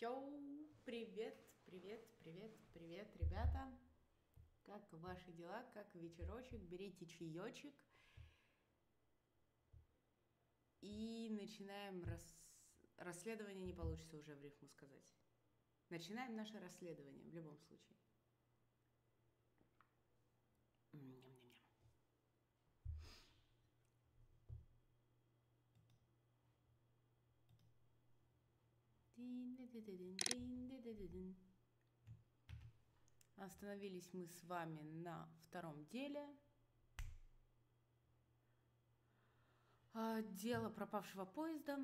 Йоу, привет, привет, привет, привет, ребята. Как ваши дела, как вечерочек? Берите чаечек. И начинаем расследование, не получится уже в рифму сказать. Начинаем наше расследование в любом случае. Ням-ням-ням. Остановились мы с вами на втором деле. Дело пропавшего поезда.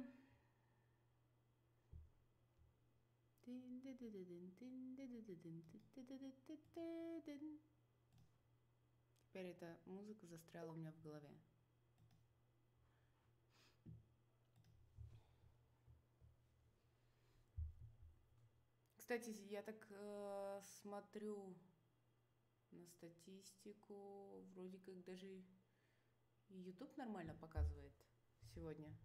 Теперь эта музыка застряла у меня в голове. Кстати, я так смотрю на статистику, вроде как даже YouTube нормально показывает сегодня.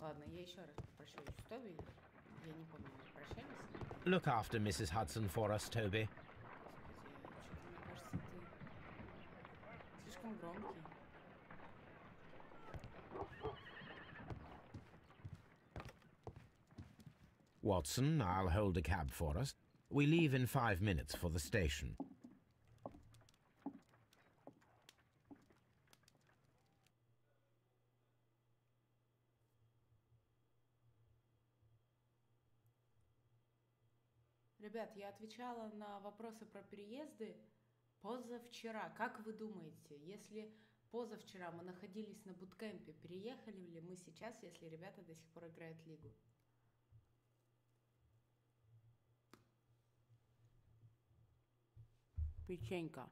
Ладно, я еще раз попрошу Тоби. Я не помню, мы прощались? Look after Mrs. Hudson for us, Toby. Господи, что-то мне кажется, ты слишком громкий. Watson, I'll hold a cab for us. We leave in 5 minutes for the station. Ребят, я отвечала на вопросы про переезды позавчера. Как вы думаете, если позавчера мы находились на буткемпе, переехали ли мы сейчас, если ребята до сих пор играют лигу? Печенька.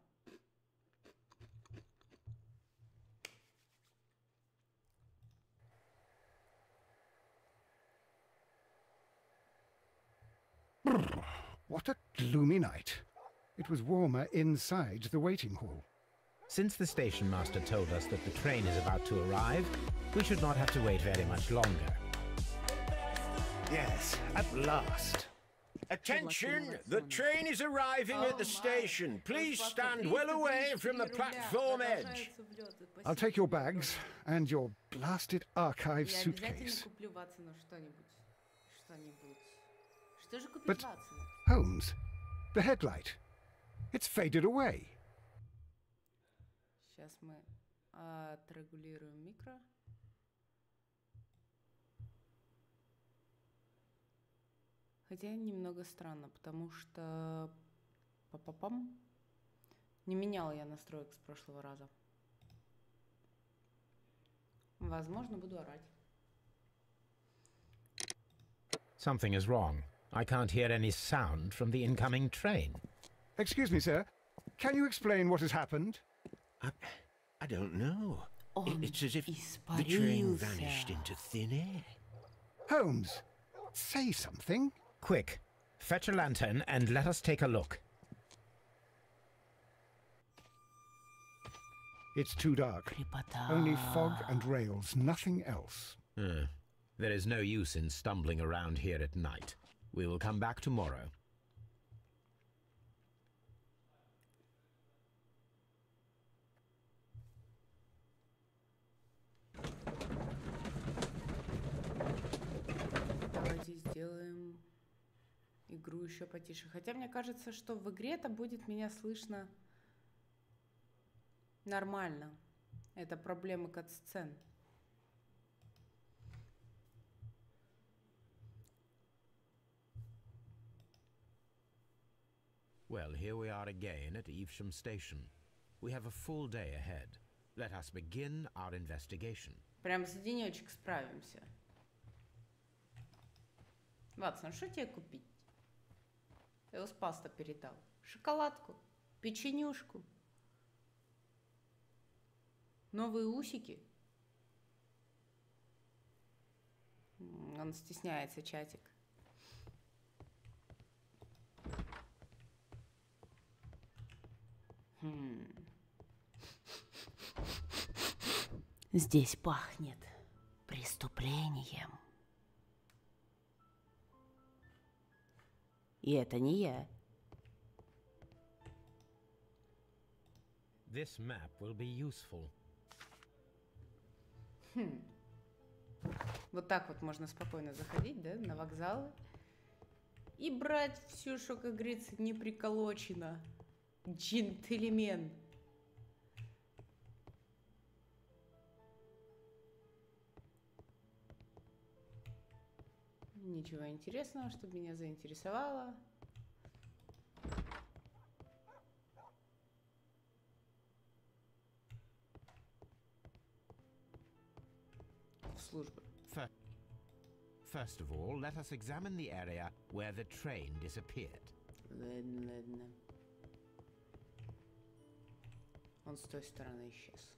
What a gloomy night. It was warmer inside the waiting hall. Since the station master told us that the train is about to arrive, we should not have to wait very much longer. Yes, at last. Attention! The train is arriving at the station. Please stand well away from the platform edge. I'll take your bags and your blasted archive suitcase. But, Holmes, the headlight. It's faded away. Сейчас мы отрегулируем микро. Хотя немного странно, потому что не меняла я настроек с прошлого раза. Возможно, буду орать. Something is wrong. I can't hear any sound from the incoming train. Excuse me, sir. Can you explain what has happened? I don't know. It's as if the train vanished into thin air. Holmes, say something. Quick, fetch a lantern and let us take a look. It's too dark. Only fog and rails, nothing else. There is no use in stumbling around here at night. We will come back tomorrow. Давайте сделаем игру еще потише. Хотя мне кажется, что в игре-то будет меня слышно нормально. Это проблемы кат-сцен. Well, here we are again at Evesham Station. We have a full day ahead. Let us begin our investigation. Прям за денечек справимся. Ватсон, что тебе купить? Я его с паста передал. Шоколадку, печенюшку, новые усики. Он стесняется, чатик. Здесь пахнет преступлением. И это не я. This map will be useful. Вот так вот можно спокойно заходить, да, на вокзалы и брать все, что, как говорится, не приколочено. Джентльмен. Ничего интересного, чтобы меня заинтересовало. Служба. First of all, let us examine the area where the train disappeared. Ладно, ладно. Он с той стороны исчез.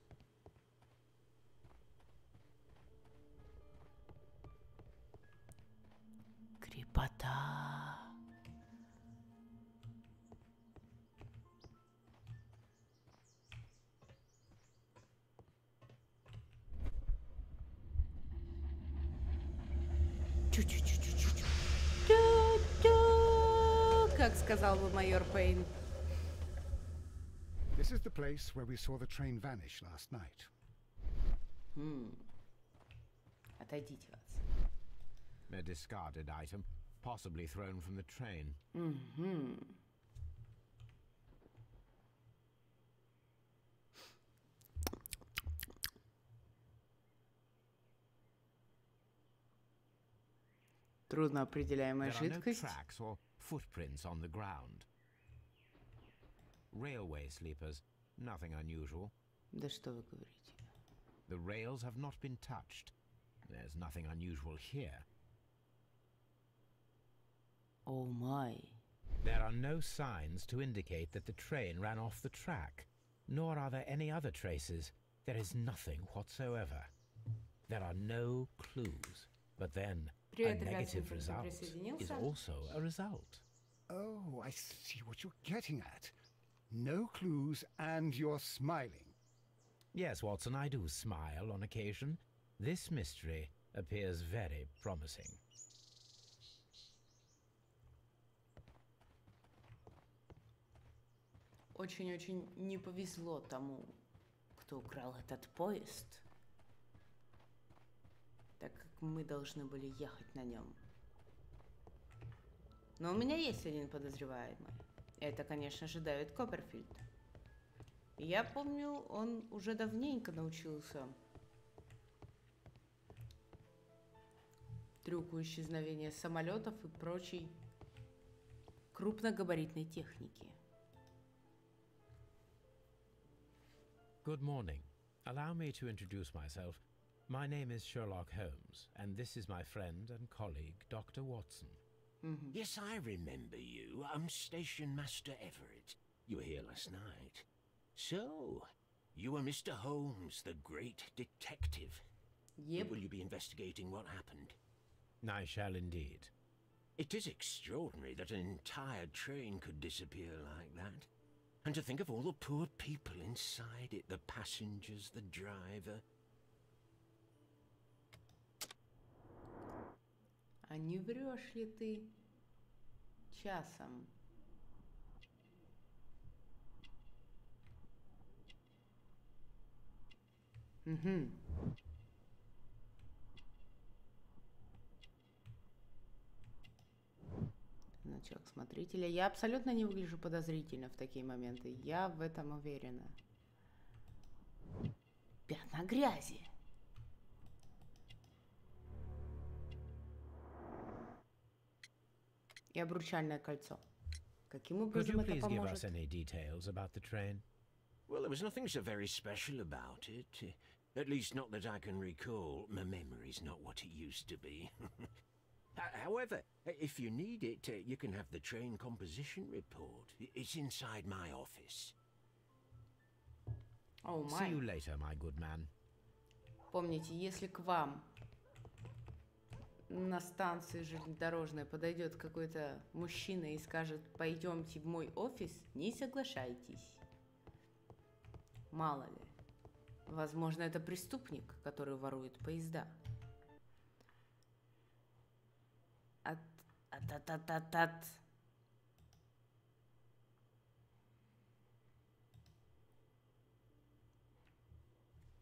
Крепота. Чуть-чуть. Как сказал бы майор Пейн. This is the place where we saw the train vanish last night. Отойдите вас. A discarded item, possibly thrown from the train. Трудно определяемая There are no жидкость. tracks or footprints on the ground. Railway sleepers, nothing unusual. Да что вы говорите? The rails have not been touched. There's nothing unusual here. Oh my. There are no signs to indicate that the train ran off the track, nor are there any other traces. There is nothing whatsoever. There are no clues. But then, a negative result is also a result. Oh, I see what you're getting at. No clues and you're smiling. Yes, Watson, I do smile on occasion. This mystery appears very promising. Очень-очень не повезло тому, кто украл этот поезд, так как мы должны были ехать на нем. Но у меня есть один подозреваемый. Это, конечно же, Дэвид Копперфильд. Я помню, он уже давненько научился трюку исчезновения самолетов и прочей крупногабаритной техники. Good morning. Allow me to introduce myself. My name is Sherlock Holmes, and this is my friend and colleague, Dr. Watson. Yes, I remember you. I'm Station Master Everett. You were here last night. So, you are Mr. Holmes, the great detective. Yep. Will you be investigating what happened? I shall indeed. It is extraordinary that an entire train could disappear like that. And to think of all the poor people inside it, the passengers, the driver. А не врешь ли ты часом? Угу. Значок смотрителя. Я абсолютно не выгляжу подозрительно в такие моменты. Я в этом уверена. Пятна грязи. И обручальное кольцо. Каким образом это поможет? Well, there was nothing so very special about it. At least not that I can recall. My memory's not what it used to be. However, if you need it, you can have the train composition report. It's inside my office. Oh my. See you later, my good man. Помните, если к вам на станции железнодорожной подойдет какой-то мужчина и скажет: пойдемте в мой офис, не соглашайтесь. Мало ли. Возможно, это преступник, который ворует поезда. От.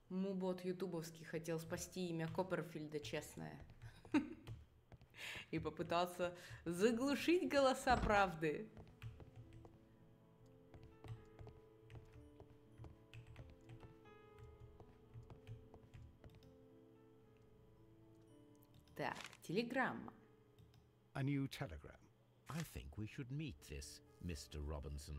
Мубот ютубовский хотел спасти имя Копперфильда, честное. И попытался заглушить голоса правды. Так, телеграмма. A new telegram. I think we should meet this Mr. Robinson.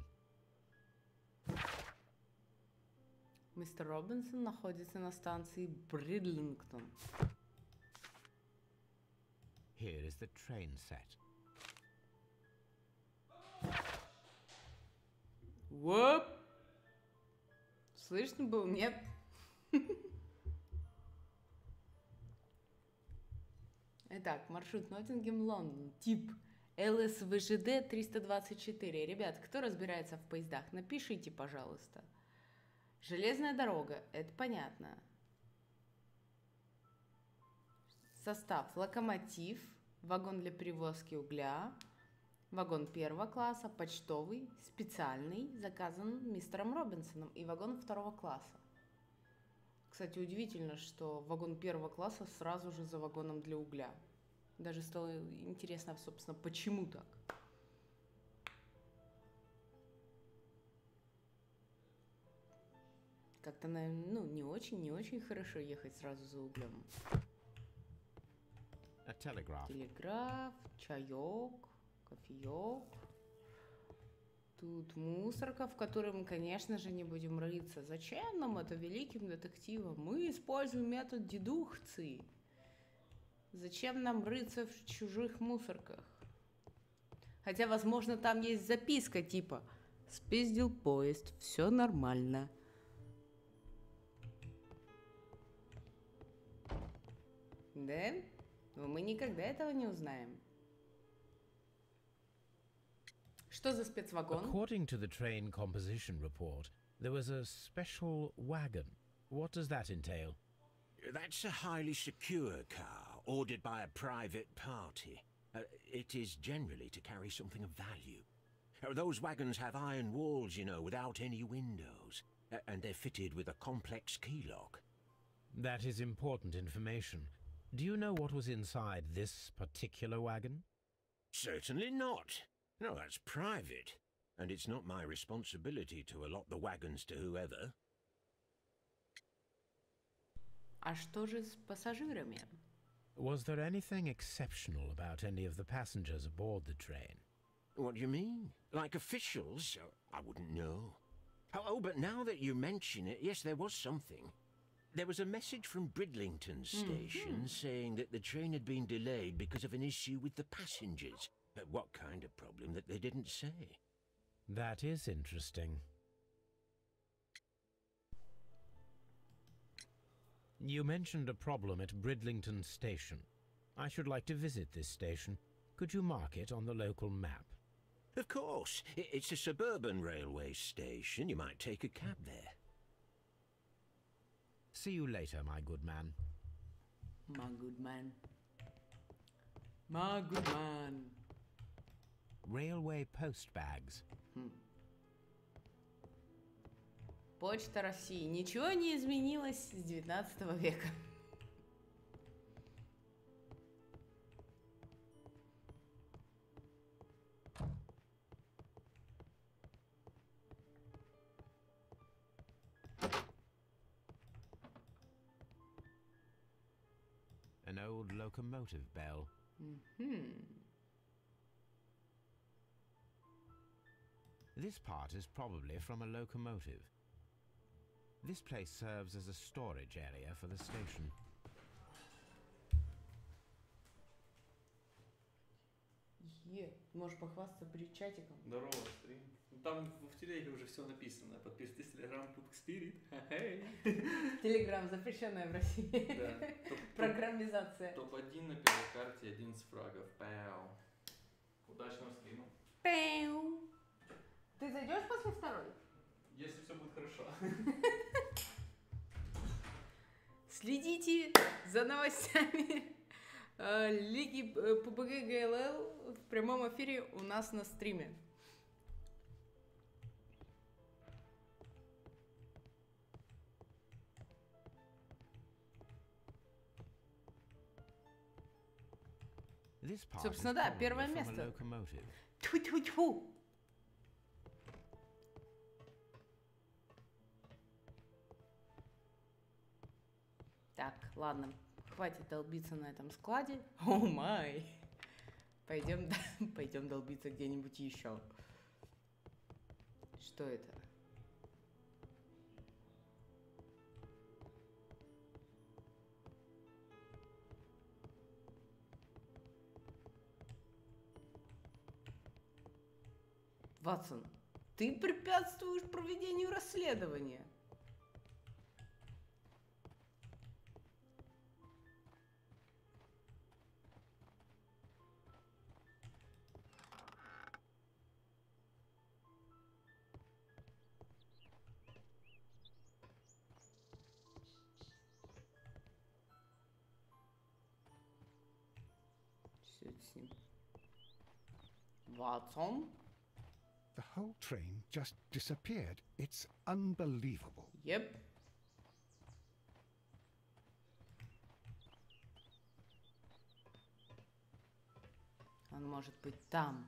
Мистер Робинсон находится на станции Бридлингтон. Here is the train set. Воп! Слышно было? Нет? Итак, маршрут Ноттингем-Лондон. Тип ЛСВЖД 324. Ребят, кто разбирается в поездах, напишите, пожалуйста. Железная дорога, это понятно. Состав: локомотив, вагон для перевозки угля, вагон первого класса, почтовый, специальный, заказан мистером Робинсоном, и вагон второго класса. Кстати, удивительно, что вагон первого класса сразу же за вагоном для угля. Даже стало интересно, собственно, почему так. Как-то, ну, не очень хорошо ехать сразу за углем. A telegraph. Телеграф, чаек, кофеек. Тут мусорка, в которой мы, конечно же, не будем рыться. Зачем нам это великим детективам? Мы используем метод дедукции. Зачем нам рыться в чужих мусорках? Хотя, возможно, там есть записка типа «Спиздил поезд, все нормально». Да? Но мы никогда этого не узнаем. Что за спецвагон? According to the train composition report, there was a special wagon. What does that entail? That's a highly secure car, ordered by a private party. It is generally to carry something of value. Those wagons have iron walls, you know, without any windows. And they're fitted with a complex key lock. That is important information. Do you know what was inside this particular wagon? Certainly not. No, that's private. And it's not my responsibility to allot the wagons to whoever. А что же с пассажирами? Was there anything exceptional about any of the passengers aboard the train? What do you mean? Like officials? I wouldn't know. Oh, but now that you mention it, yes, there was something. There was a message from Bridlington station saying that the train had been delayed because of an issue with the passengers. What kind of problem that they didn't say? That is interesting. You mentioned a problem at Bridlington station. I should like to visit this station. Could you mark it on the local map? Of course. It's a suburban railway station. You might take a cab there. See you later, my good man. My good man. My good man. Railway post bags. Почта России. Ничего не изменилось с 19 века. An old locomotive bell. This part is probably from a locomotive. This place serves as a storage area for the station. Можешь похвастаться перед чатиком. Здорово, стрим. Ну, там в телеге уже все написано. Подписывайтесь в Telegram Club Spirit. Телеграм, запрещенная в России. Да. Программизация. Топ-1 на первой карте, 11 фрагов. Пау. Удачного стрима. Пэу. Ты зайдешь после второй? Если все будет хорошо. Следите за новостями Лиги ПБГ ГЛЛ в прямом эфире у нас на стриме. Собственно, да, первое место. Тьфу-тьфу-тьфу. Так, ладно, хватит долбиться на этом складе. О май! Пойдем долбиться где-нибудь еще. Что это? Ватсон, ты препятствуешь проведению расследования. Что это с ним? Ватсон? The whole train just disappeared. It's unbelievable. Yep. Он может быть там.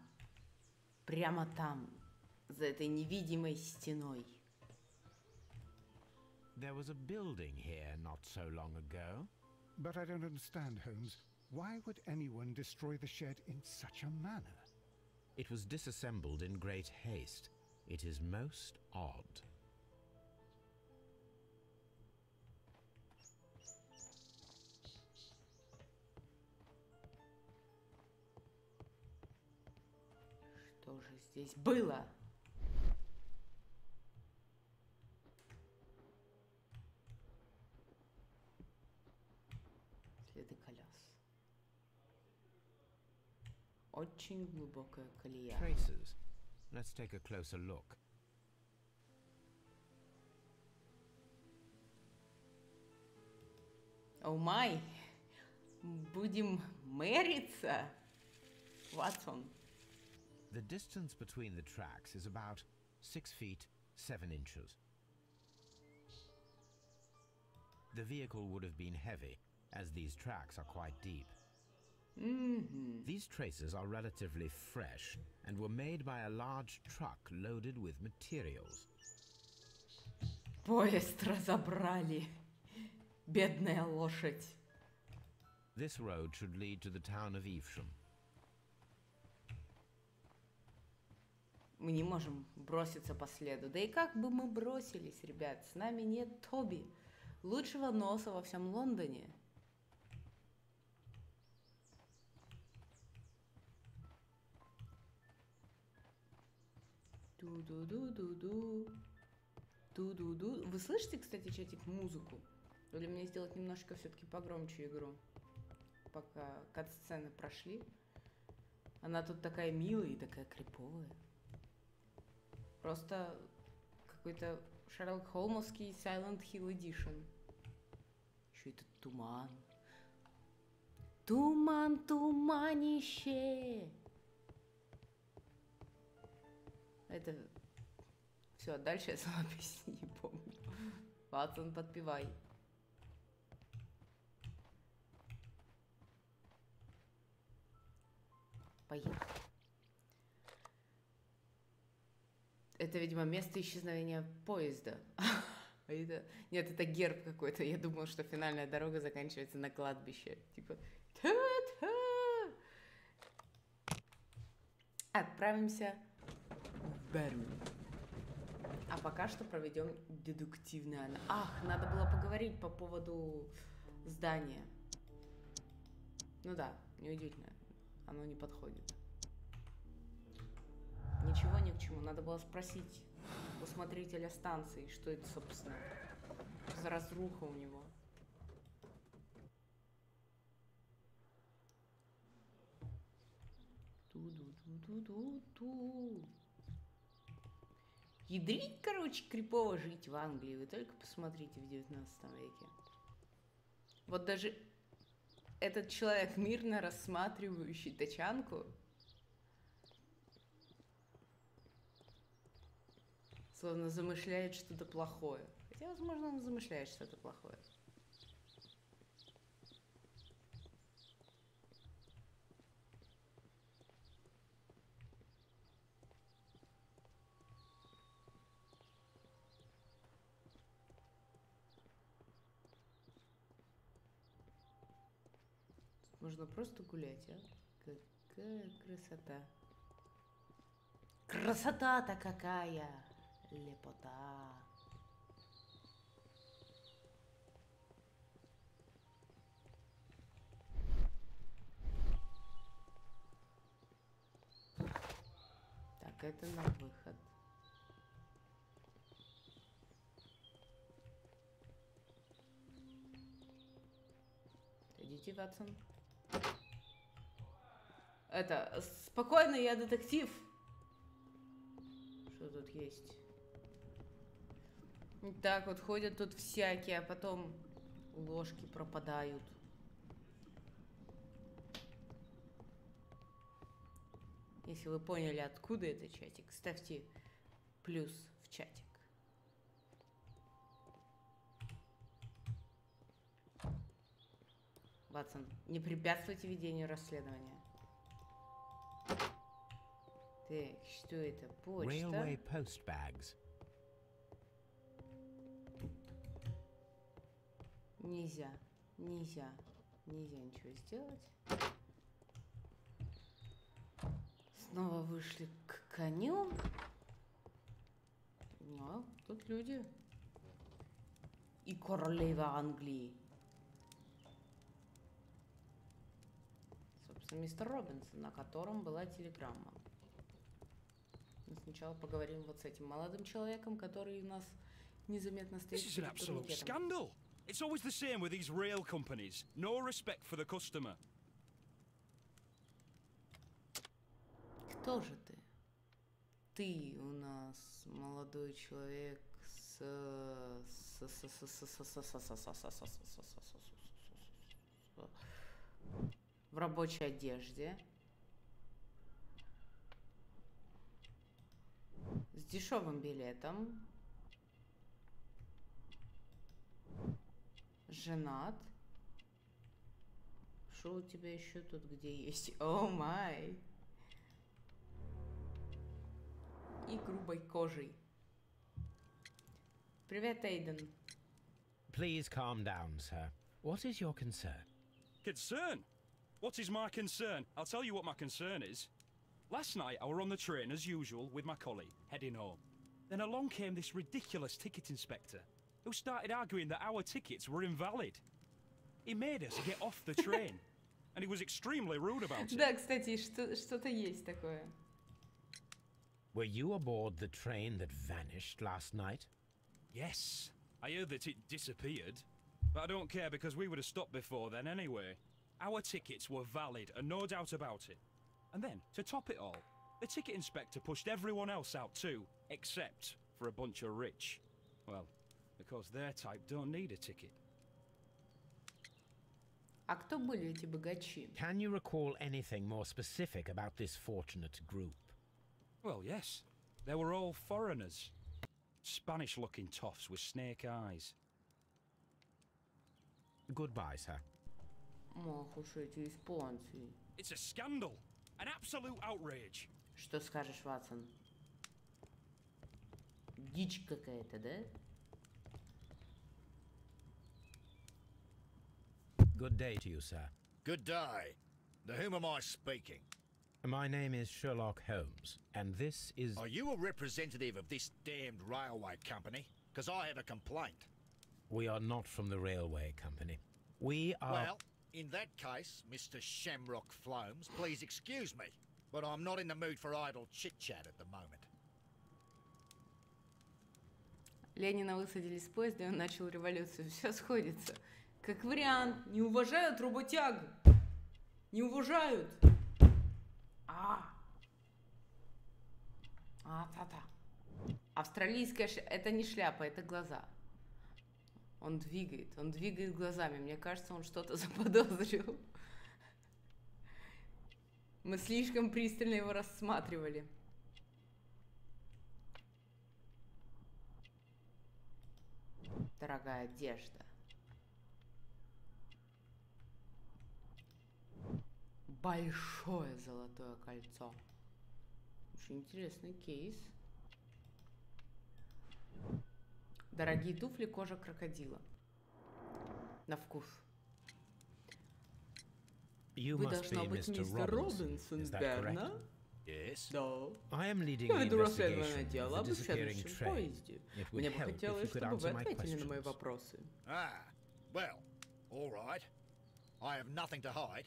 Прямо там. За этой невидимой стеной. There was a building here not so long ago. But I don't understand, Holmes. Why would anyone destroy the shed in such a manner? It was disassembled in great haste. It is most odd. Что же здесь было? Следы колес. Очень глубокая колея. Traces. Let's take a closer look. О май! Будем мэриться, Ватсон. The distance between the tracks is about 6 feet 7 inches. The vehicle would have been heavy, as these tracks are quite deep. These traces are relatively fresh and were made by a large truck loaded with materials. Поезд разобрали. Бедная лошадь. This road should lead to the town of Evesham. Мы не можем броситься по следу. Да и как бы мы бросились, ребят? С нами нет Тоби, лучшего носа во всем Лондоне. Ду-ду-ду-ду-ду. Ду-ду-ду. Вы слышите, кстати, чатик, музыку? Или мне сделать немножко все-таки погромче игру? Пока кат-сцены прошли. Она тут такая милая и такая криповая. Просто какой-то Шерлок Холмовский Silent Hill Edition. Еще этот туман. Туман, туманище. Это... Все, дальше я сама песни не помню. Ватсон, подпевай. Поехали. Это, видимо, место исчезновения поезда. Это... Нет, это герб какой-то. Я думала, что финальная дорога заканчивается на кладбище. Типа... Та-та! Отправимся в Бермин. А пока что проведем дедуктивный анализ. Ах, надо было поговорить по поводу здания. Ну да, неудивительно. Оно не подходит. Ничего ни к чему. Надо было спросить у смотрителя станции, что это, собственно, за разруха у него. Ту-ду-ду-ду-ду-ду. Ядрить, короче, крипово жить в Англии. Вы только посмотрите в 19 веке. Вот даже этот человек, мирно рассматривающий тачанку, словно замышляет что-то плохое. Хотя, возможно, он замышляет что-то плохое. Можно просто гулять, а? Какая красота. Красота-то какая! Лепота. Так, это на выход. Идите, Ватсон. Это, спокойно, я детектив. Что тут есть? Так вот ходят тут всякие, а потом ложки пропадают. Если вы поняли, откуда этот чатик, ставьте плюс в чатик. Ватсон, не препятствуйте ведению расследования. Так, что это? Почта. Railway post bags. Нельзя ничего сделать. Снова вышли к коню. Ну, тут люди. И королева Англии. Собственно, мистер Робинсон, на котором была телеграмма. Но сначала поговорим вот с этим молодым человеком, который у нас незаметно стоит перед турникетом. It's always the same with these rail companies. No respect for the customer. Кто же ты? Ты у нас молодой человек в рабочей одежде, с дешевым билетом, женат. Что у тебя еще тут где есть? О май! И грубой кожей. Привет, Эйден. Please calm down, sir. What is your concern? Concern? What is my concern? I'll tell you what my concern is. Last night I were on the train as usual with my colleague, heading home. Then along came this ridiculous ticket inspector who started arguing that our tickets were invalid. He made us get off the train. And he was extremely rude about it. Да, кстати, что-то есть такое. Were you aboard the train that vanished last night? Yes. I heard that it disappeared. But I don't care because we would have stopped before then anyway. Our tickets were valid and no doubt about it. And then, to top it all, the ticket inspector pushed everyone else out too, except for a bunch of rich. Well, because their type don't need a ticket. А кто были эти богачи? Can you recall anything more specific about this fortunate group? Well, yes. They were all foreigners. Spanish-looking toffs with snake eyes. Goodbye, sir. Ох уж эти испанцы. It's a scandal. An absolute outrage. Что скажешь, Ватсон? Дичь какая-то, да? Good day to you, sir. Good day. To whom am I speaking? My name is Sherlock Holmes, and this is... Are you a representative of this damned railway company? Because I have a complaint. We are not from the railway company. We are... Well, in that case, Mr. Shamrock Flomes, please excuse me, but I'm not in the mood for idle chit-chat at the moment. Ленина высадили с поезда, и он начал революцию. Все сходится. Как вариант, не уважают работягу. Не уважают. Австралийская это не шляпа, это глаза. Он двигает глазами. Мне кажется, он что-то заподозрил. Мы слишком пристально его рассматривали. Дорогая одежда. Большое золотое кольцо. Очень интересный кейс. Дорогие туфли, кожа крокодила. На вкус. Вы должно быть мистер Робинсон, верно? Yes. Да. I am leading Я the веду расследование investigation дела of об the disappearing исчезнувшем train. поезде. It would Мне бы help if хотелось, you could чтобы вы answer my ответили на мои questions. вопросы. Ah, well, all right. I have nothing to hide.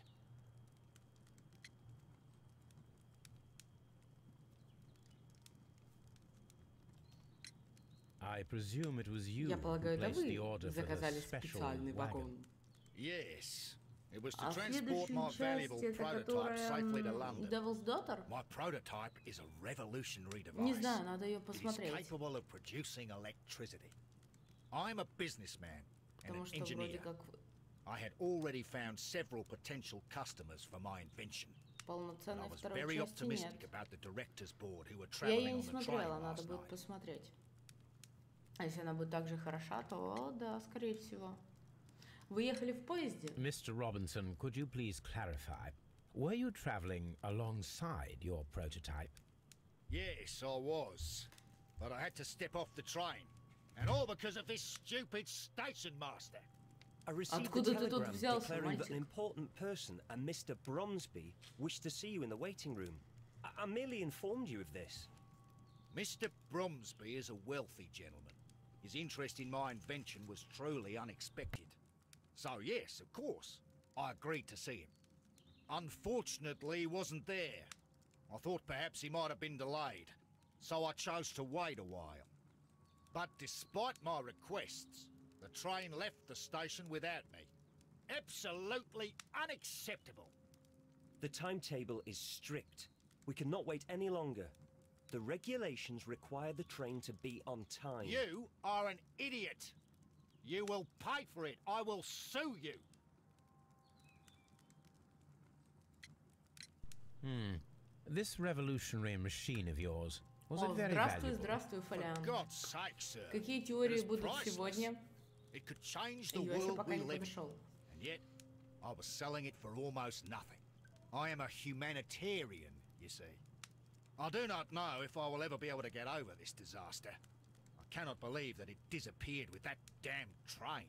I presume it was you Я who полагаю, это placed the вы order for заказали the special специальный wagon. вагон. Yes. It was to А transport my следующая valuable часть, это prototype safely to которая London. Devil's Daughter? My prototype is a revolutionary device. Не знаю, надо ее It is посмотреть. capable of producing electricity. I'm a businessman and Потому an что вроде engineer. как I had already found several potential customers for my invention. And I полноценной was второй very части optimistic нет. about the director's board who were Я ее traveling не on the train смотрела, надо last будет night. посмотреть. А если она будет так же хороша, то да, скорее всего. Вы ехали в поезде? Mr. Robinson, could you please clarify? Were you traveling alongside your prototype? Yes, I was. But I had to step off the train. And all because of this stupid station master. I received a Откуда ты тут telegram взялся, declaring that an мальчик? important person, a Mr. Bromsby, wished to see you in the waiting room. I merely informed you of this. Mr. Bromsby is a wealthy gentleman. His interest in my invention was truly unexpected. So yes, of course, I agreed to see him. Unfortunately, he wasn't there. I thought perhaps he might have been delayed, so I chose to wait a while. But despite my requests, the train left the station without me. Absolutely unacceptable. The timetable is strict. We cannot wait any longer. The regulations require the train to be on time. You are an idiot. You will pay for it. I will sue you. This revolutionary machine of yours, was О, it very здравствуй, valuable? здравствуй, For Фолиан. God's sake, sir. Какие It теории is будут priceless. сегодня? It could change the Я еще world пока we не live in. подошел. And yet, I was selling it for almost nothing. I am a humanitarian, you see. I do not know if I will ever be able to get over this disaster. I cannot believe that it disappeared with that damn train.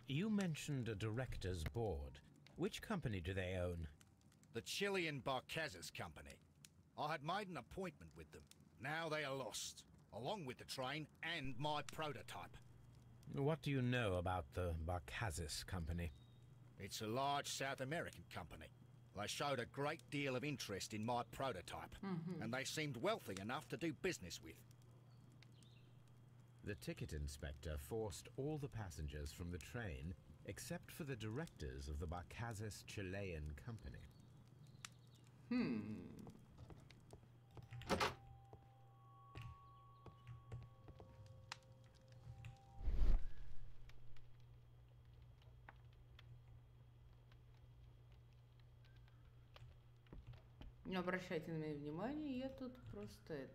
You mentioned a director's board. Which company do they own? The Chilean Barcazas Company. I had made an appointment with them. Now they are lost, along with the train and my prototype. What do you know about the Barcazas Company? It's a large South American company. They showed a great deal of interest in my prototype, and they seemed wealthy enough to do business with. The ticket inspector forced all the passengers from the train except for the directors of the Barcazas Chilean Company. Не обращайте на меня внимания, я тут просто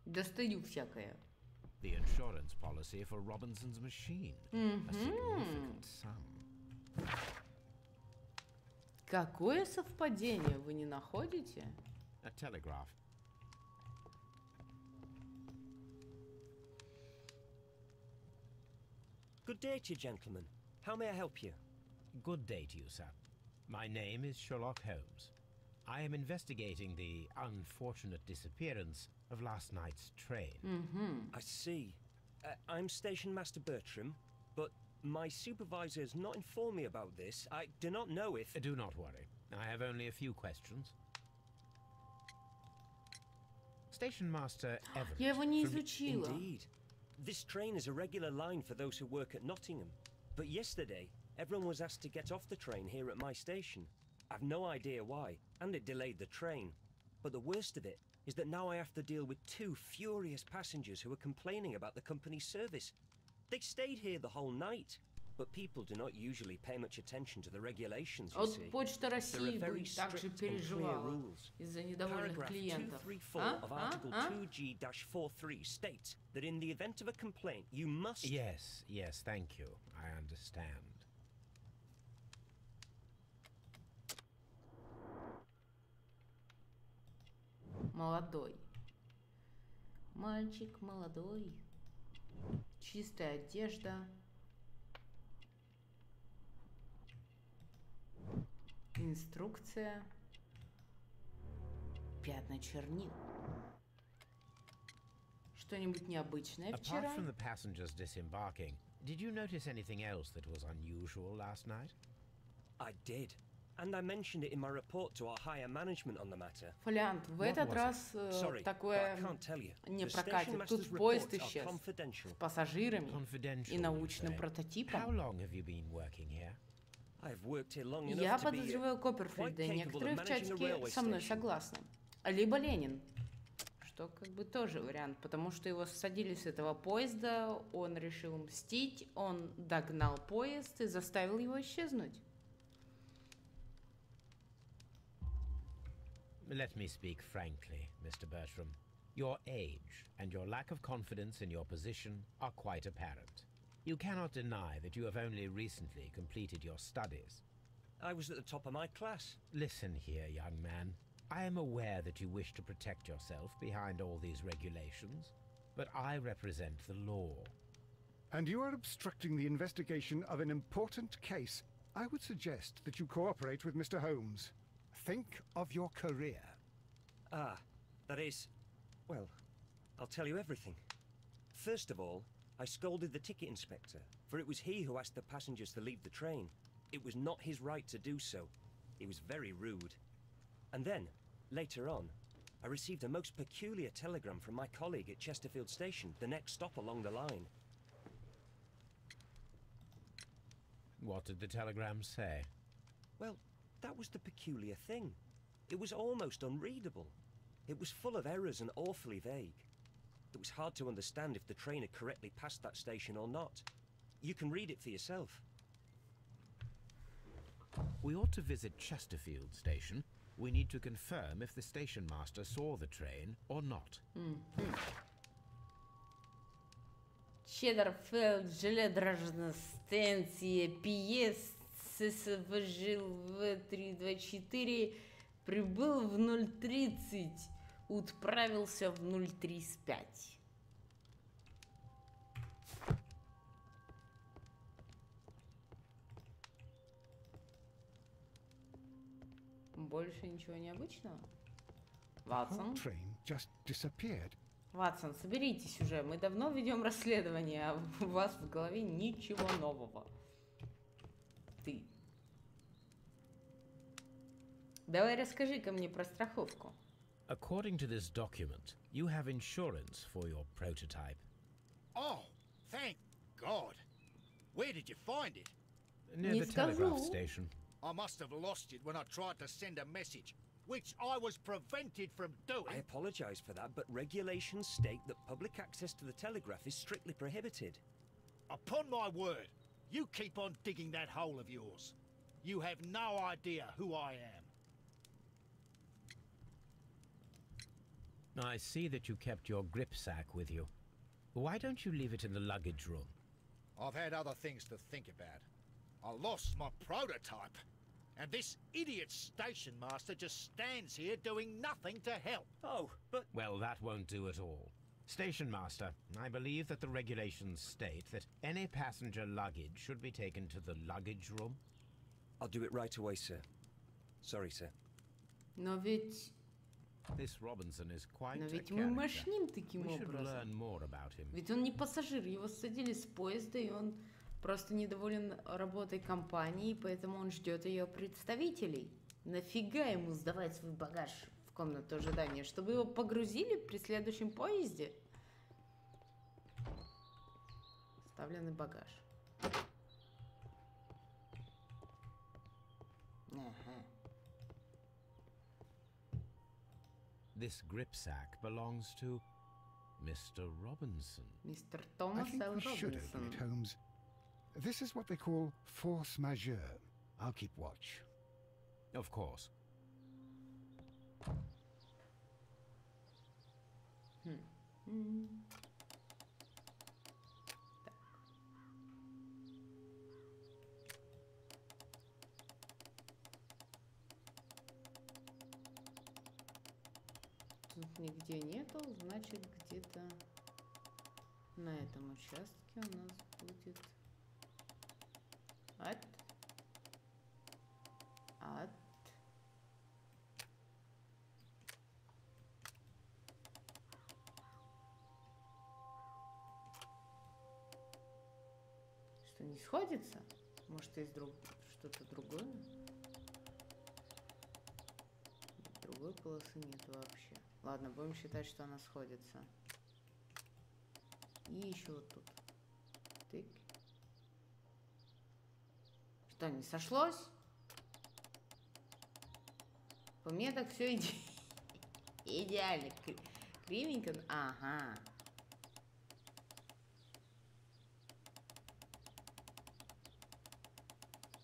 достаю всякое. The insurance policy for Robinson's machine. A significant sum. Какое совпадение, вы не находите? A telegraph. Good day to you, gentlemen. How may I help you? Good day to you, sir. My name is Sherlock Holmes. I am investigating the unfortunate disappearance of last night's train. I see. I'm Station Master Bertram, but my supervisor has not informed me about this. I do not know if... Do not worry. I have only a few questions. Station Master Everett. Я его не from- изучила. Indeed. This train is a regular line for those who work at Nottingham. But yesterday, everyone was asked to get off the train here at my station. I've no idea why, and it delayed the train. But the worst of it is that now I have to deal with 2 furious passengers who are complaining about the company's service. They stayed here the whole night, but people do not usually pay much attention to the regulations, you see. Почта России There are very бы также strict and clear переживала rules. из-за недовольных Paragraph клиентов. 234 of Article 2G-43 states that in the event of a complaint, you must... Yes, yes, thank you. I understand. Молодой. Мальчик молодой. Чистая одежда. Инструкция. Пятна чернил. Что-нибудь необычное вчера? Apart from the passengers disembarking, did you notice anything else that was unusual last night? I did. And I mentioned it in my report to our higher management on the matter. Фолиант, в этот раз такое не прокатит. Тут поезд исчез с пассажирами и научным прототипом. How long have you been working here? Я подозреваю Копперфильда, некоторые в чатике со мной согласны. Либо Ленин, что как бы тоже вариант, потому что его ссадили с этого поезда, он решил мстить, он догнал поезд и заставил его исчезнуть. Let me speak frankly, Mr. Bertram. Your age and your lack of confidence in your position are quite apparent. You cannot deny that you have only recently completed your studies. I was at the top of my class. Listen here, young man. I am aware that you wish to protect yourself behind all these regulations, but I represent the law. And you are obstructing the investigation of an important case. I would suggest that you cooperate with Mr. Holmes. Think of your career. Ah, that is... Well, I'll tell you everything. First of all, I scolded the ticket inspector, for it was he who asked the passengers to leave the train. It was not his right to do so. He was very rude. And then, later on, I received a most peculiar telegram from my colleague at Chesterfield Station, the next stop along the line. What did the telegram say? Well, that was the peculiar thing. It was almost unreadable. It was full of errors and awfully vague. It was hard to understand if the train had correctly passed that station or not. You can read it for yourself. We ought to visit Chesterfield Station. We need to confirm if the station master saw the train or not. Chesterfield железнодорожная станция поезд ССВЖЛВ 324 прибыл в 0:30, отправился в 0:35. Больше ничего необычного? Ватсон? Train just disappeared. Ватсон, соберитесь уже. Мы давно ведем расследование, а у вас в голове ничего нового. Ты. Давай расскажи-ка мне про страховку. According to this document, you have insurance for your prototype. Oh, thank God. Where did you find it? Near Не the telegraph скажу. station. I must have lost it when I tried to send a message, which I was prevented from I doing. apologize for that, but regulations state that public access to the telegraph is strictly prohibited. Upon my word, you keep on digging that hole of yours. You have no idea who I am. I see that you kept your gripsack with you. Why don't you leave it in the luggage room? I've had other things to think about. I lost my prototype, and this idiot station master just stands here doing nothing to help. Oh, but... Well, that won't do at all. Station master, I believe that the regulations state that any passenger luggage should be taken to the luggage room. I'll do it right away, sir. Sorry, sir. Но ведь This Robinson is quite Но a ведь мы character. мошним таким We should образом. learn more about him. Ведь он не пассажир, его ссадили с поезда, и он просто недоволен работой компании, поэтому он ждет ее представителей. Нафига ему сдавать свой багаж в комнату ожидания? Чтобы его погрузили при следующем поезде? Оставленный багаж. Ага. This gripsack belongs to Mr. Robinson. Мистер I Томас think Л. we should open Робинсон. it, Holmes. This is what they call force majeure. I'll keep watch. Of course. Тут нигде нету, значит где-то на этом участке у нас будет от. Что, не сходится? Может, есть что-то другое? Другой полосы нет вообще. Ладно, будем считать, что она сходится. И еще вот тут. Тык. Что, не сошлось? По мне так все идеально. Кривенько. Ага.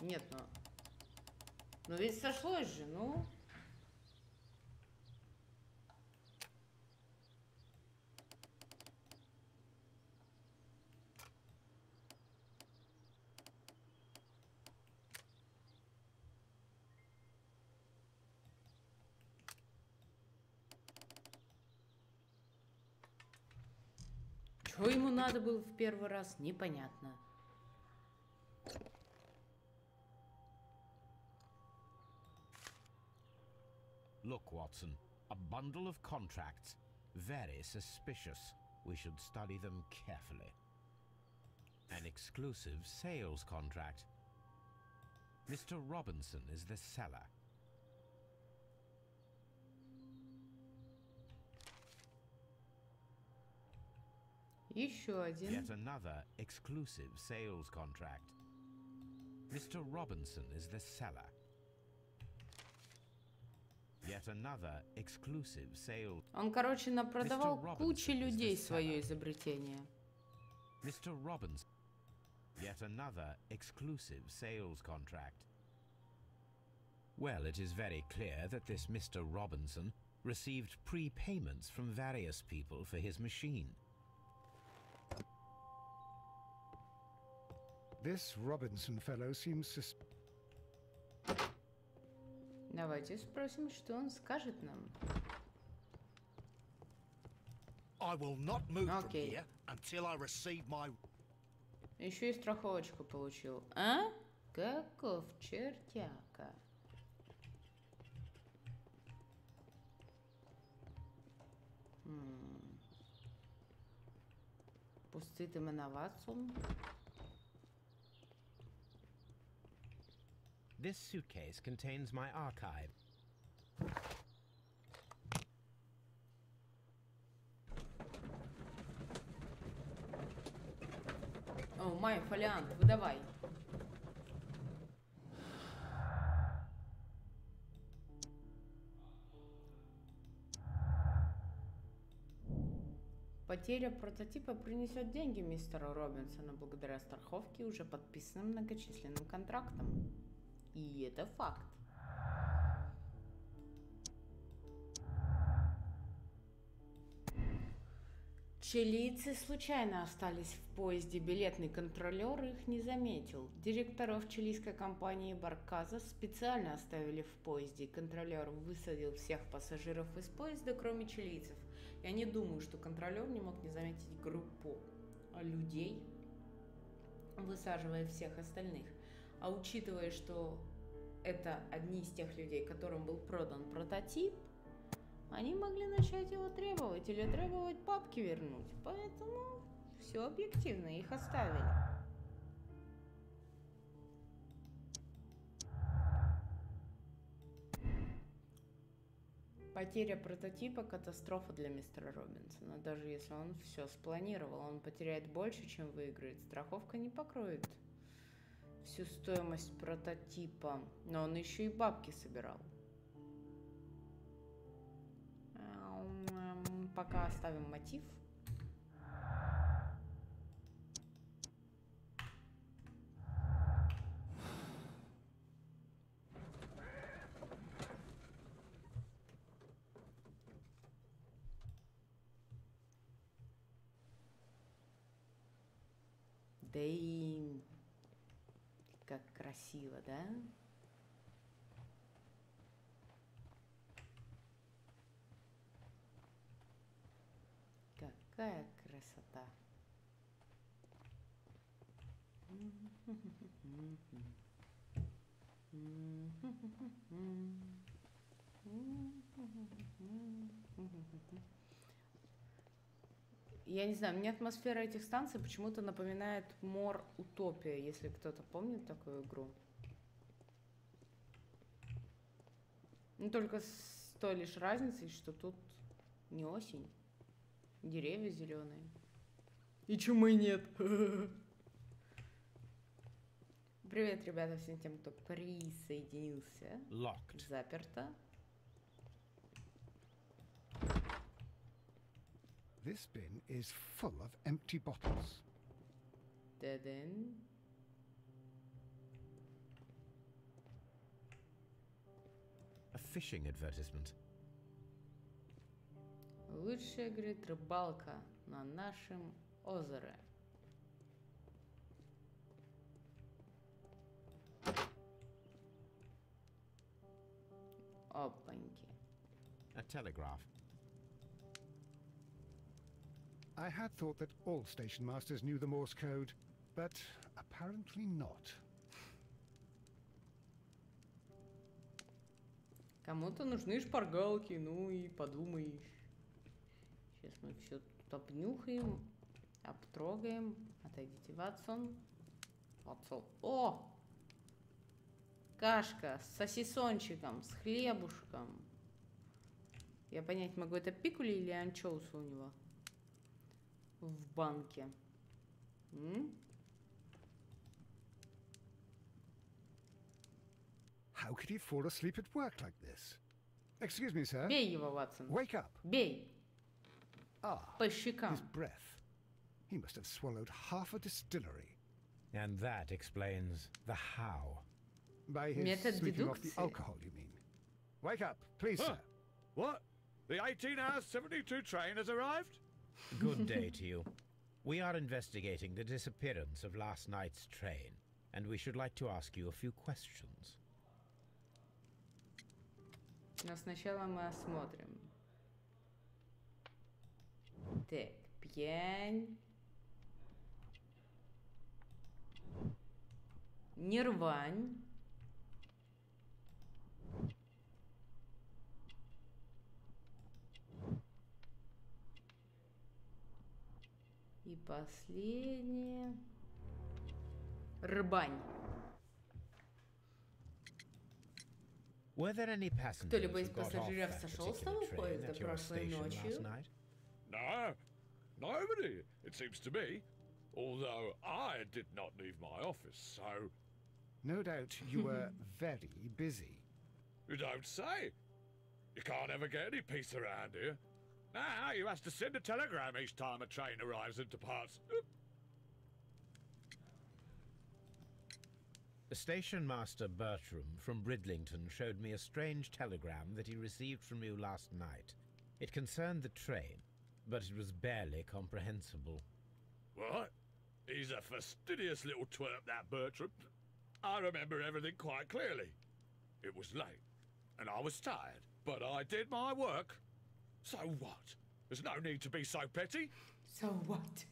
Нет, но ведь сошлось же, ну. Что ему надо было в первый раз, непонятно. Look, Watson, a bundle of contracts. Very suspicious. We should study them carefully. An exclusive sales contract. Mr. Robinson is the seller. Еще один. Yet another exclusive sales contract. Mr. Robinson is the seller. Yet another exclusive sale. Он, короче, напродавал куче людей свое изобретение. Mr. Robinson. Yet another exclusive sales contract. Well, it is very clear that this Mr. Robinson received prepayments from various people for his machine. This Robinson fellow seems Давайте спросим, что он скажет нам. I will not move from Okay. here until I receive my... Еще и страховочку получил. А? Каков чертяка. Пустити мене, Ватсон. This suitcase contains my archive. О, май, фолиант, выдавай. Потеря прототипа принесет деньги мистеру Робинсону благодаря страховке и уже подписанным многочисленным контрактам. И это факт. Чилийцы случайно остались в поезде. Билетный контролер их не заметил. Директоров чилийской компании Барказа специально оставили в поезде. Контролер высадил всех пассажиров из поезда, кроме чилийцев. Я не думаю, что контролер не мог не заметить группу людей, высаживая всех остальных. А учитывая, что это одни из тех людей, которым был продан прототип, они могли начать его требовать или требовать папки вернуть. Поэтому все объективно, их оставили. Потеря прототипа – катастрофа для мистера Робинсона. Даже если он все спланировал, он потеряет больше, чем выиграет. Страховка не покроет всю стоимость прототипа, но он еще и бабки собирал. пока оставим мотив. Да и как красиво, да? Какая красота. Я не знаю, мне атмосфера этих станций почему-то напоминает Мор Утопия, если кто-то помнит такую игру. Ну, только с той лишь разницей, что тут не осень, деревья зеленые. И чумы нет. Привет, ребята, всем тем, кто присоединился. Locked. Заперто. This bin is full of empty bottles. Dead end. A fishing advertisement. Лучшая, говорит, рыбалка на нашем озере. Опаньки. A telegraph. I had thought that all station masters knew the Morse code, but apparently not. Кому-то нужны шпаргалки, ну и подумаешь. Сейчас мы все тут обнюхаем, обтрогаем. Отойдите, Ватсон. Ватсон. О! Кашка с сосисончиком, с хлебушком. Я понять могу, это пикули или анчоусы у него в банке. How could he fall asleep at work like this? Excuse me, sir. Бей его, Ватсон. Wake up. Бей. Ah, По щекам. his breath. He must have swallowed half a distillery. And that explains the how. By his Метод sweeping off the дедукции. alcohol, you mean? Wake up, please, sir. What? The 18-hour 72 train has arrived? Good day to you. We are investigating the disappearance of last night's train, and we should like to ask you a few questions. Но сначала мы осмотрим. Так, пьянь. Не рвань. И последнее. Рыбань. Were there any passengers Кто-либо из who got off пассажиров that сошел с particular того train поезда at your прошлой station ночью? last night? No, nobody, it seems to me. Although I did not leave my office, so... No doubt you were very busy. You don't say. You can't ever get any peace around here. Now you have to send a telegram each time a train arrives and departs. The station master Bertram from Bridlington showed me a strange telegram that he received from you last night. It concerned the train, but it was barely comprehensible. What? He's a fastidious little twerp, that Bertram. I remember everything quite clearly. It was late, and I was tired, but I did my work. So what? There's no need to be so petty. So what?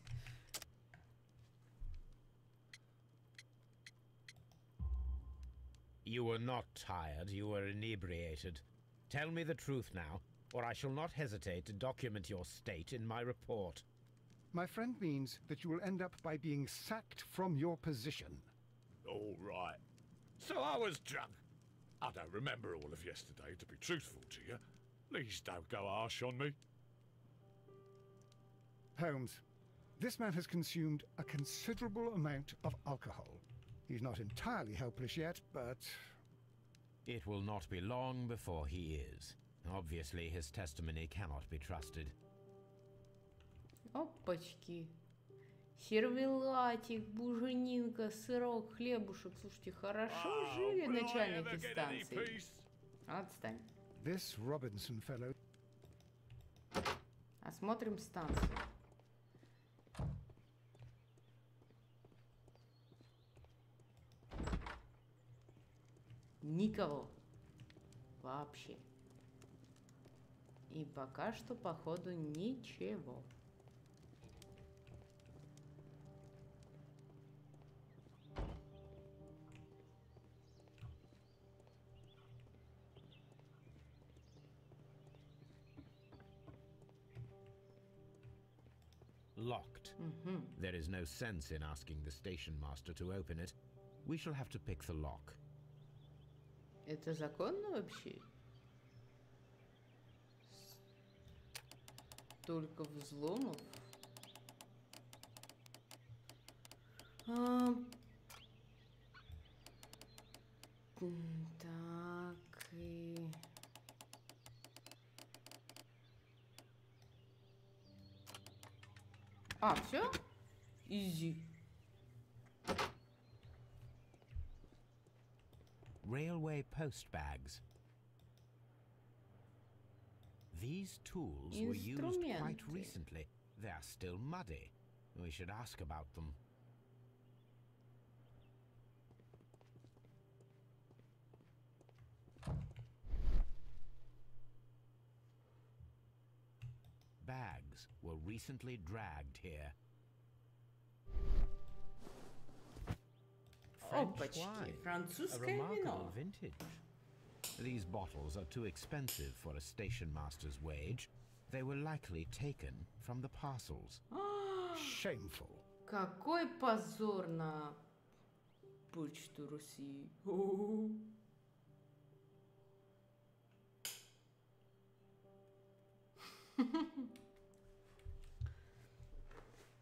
You were not tired, you were inebriated. Tell me the truth now, or I shall not hesitate to document your state in my report. My friend means that you will end up by being sacked from your position. All right. So I was drunk. I don't remember all of yesterday, to be truthful to you. Please don't go harsh on me. Holmes, this man has consumed a considerable amount of alcohol. He's not entirely helpless yet, but... It will not be long before he is. Obviously, his testimony cannot be trusted. Опачки. Сервелатик, буженинка, сырок, хлебушек. Слушайте, хорошо жили начальники станции. Отстань. This Robinson fellow. Осмотрим станцию. Никого. Вообще. И пока что, походу, ничего. Locked. There is no sense in asking the station master to open it. We shall have to pick the lock. Это законно вообще? Столько взломов. Так и... все? Изи. Railway post bags. These tools were used quite Инструменты. recently. They are still muddy. We should ask about them. Bags were recently dragged here. Опачки. A Французское remarkable вино. vintage. These bottles are too expensive for a station master's wage. They were likely taken from the parcels. Shameful. Какой позор на почту Руси.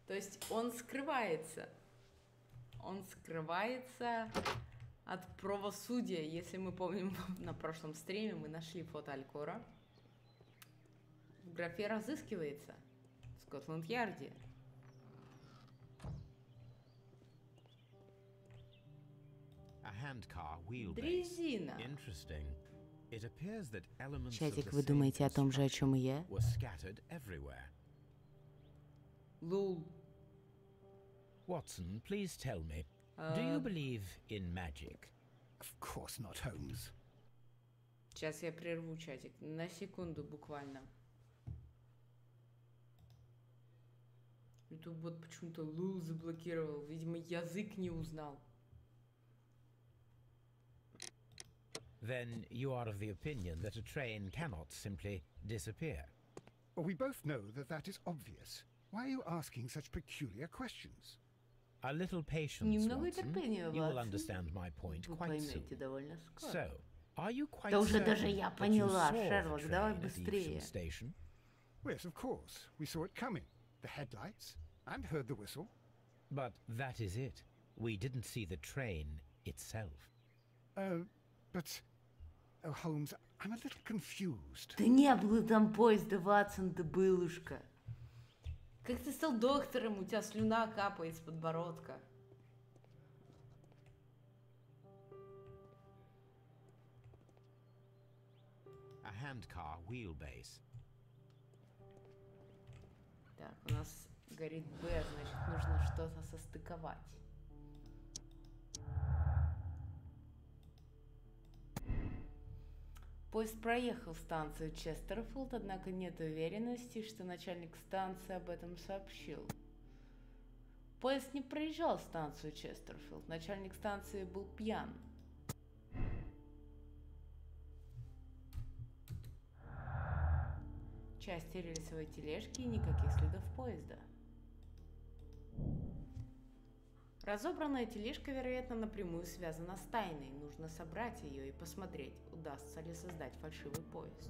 То есть он скрывается. Он скрывается от правосудия. Если мы помним, на прошлом стриме мы нашли фото Алькора. В графе «разыскивается» в Скотланд-Ярде. A handcar wheelbase. Дрезина. Interesting. It appears that elements of Чатик, the вы same думаете о том же, о чем и я? were scattered everywhere. Лул. Watson, please tell me, do you believe in magic? Of course not, Holmes. Сейчас я прерву чатик. На секунду буквально. YouTube бот почему-то Лул заблокировал. Видимо, язык не узнал. Then you are of the opinion that a train cannot simply disappear. Well, we both know that that is obvious. Why are you asking such peculiar questions? A little patience, Немного Watson. терпения, You will Ватсон. understand my point Вы quite soon. поймете довольно скоро. So, are you quite Да уже certain даже я that you поняла, saw the Шерлок, давай train at быстрее. Evesham Station? Yes, of course. We saw it coming. The headlights. And heard the whistle. But that is it. We didn't see the train itself. But... Oh, Holmes, I'm a little confused. Да не было там поезда, Ватсон, да былушка. Как ты стал доктором, у тебя слюна капает с подбородка. A handcar wheelbase. Так, у нас горит Б, значит, нужно что-то состыковать. Поезд проехал станцию Честерфилд, однако нет уверенности, что начальник станции об этом сообщил. Поезд не проезжал станцию Честерфилд, начальник станции был пьян. Части рельсовой тележки и никаких следов поезда. Разобранная тележка, вероятно, напрямую связана с тайной. Нужно собрать ее и посмотреть, удастся ли создать фальшивый поезд.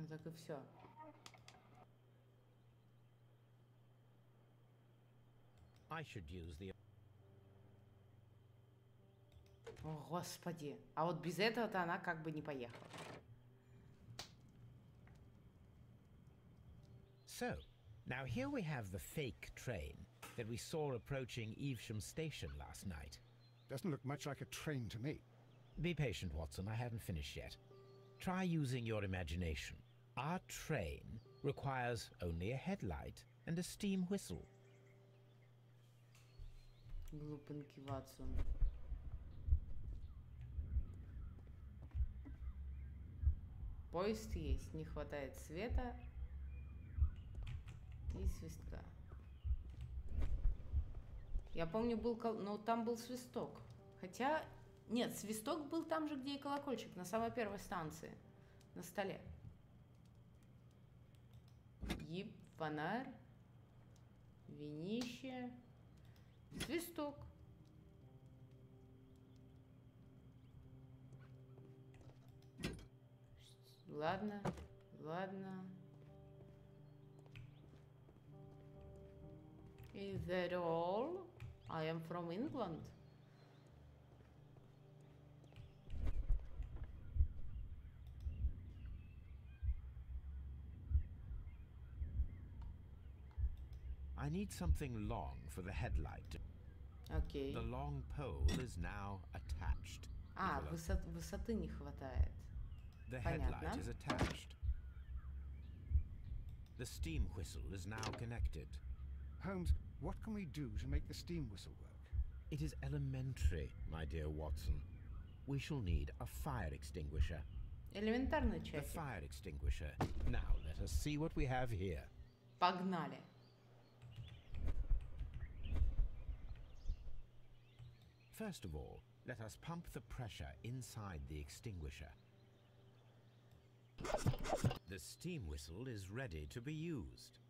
так и все. I should use the... О, господи. А вот без этого-то она как бы не поехала. So, now here we have the fake train that we saw approaching Evesham Station last night. Doesn't look much like a train to me. Be patient, Watson, I haven't finished yet. Try using your imagination. Our train requires only a headlight and a steam whistle. Глупенький Ватсон. Поезд есть, не хватает света и свистка. Я помню, но там был свисток. Хотя, нет, свисток был там же, где и колокольчик, на самой первой станции, на столе. Ип, фонарь, винище, свисток. Ладно, ладно. Is that all? I am from England. I need something long for the headlight. Окей. The long pole is now attached. А, высоты не хватает. The Понятно. headlight is attached. The steam whistle is now connected. Holmes, what can we do to make the steam whistle work? It is elementary, my dear Watson. We shall need a fire extinguisher. Элементарный The часик. fire extinguisher. Now let us see what we have here. Погнали. First of all, let us pump the pressure inside the extinguisher. The steam whistle is ready to be used.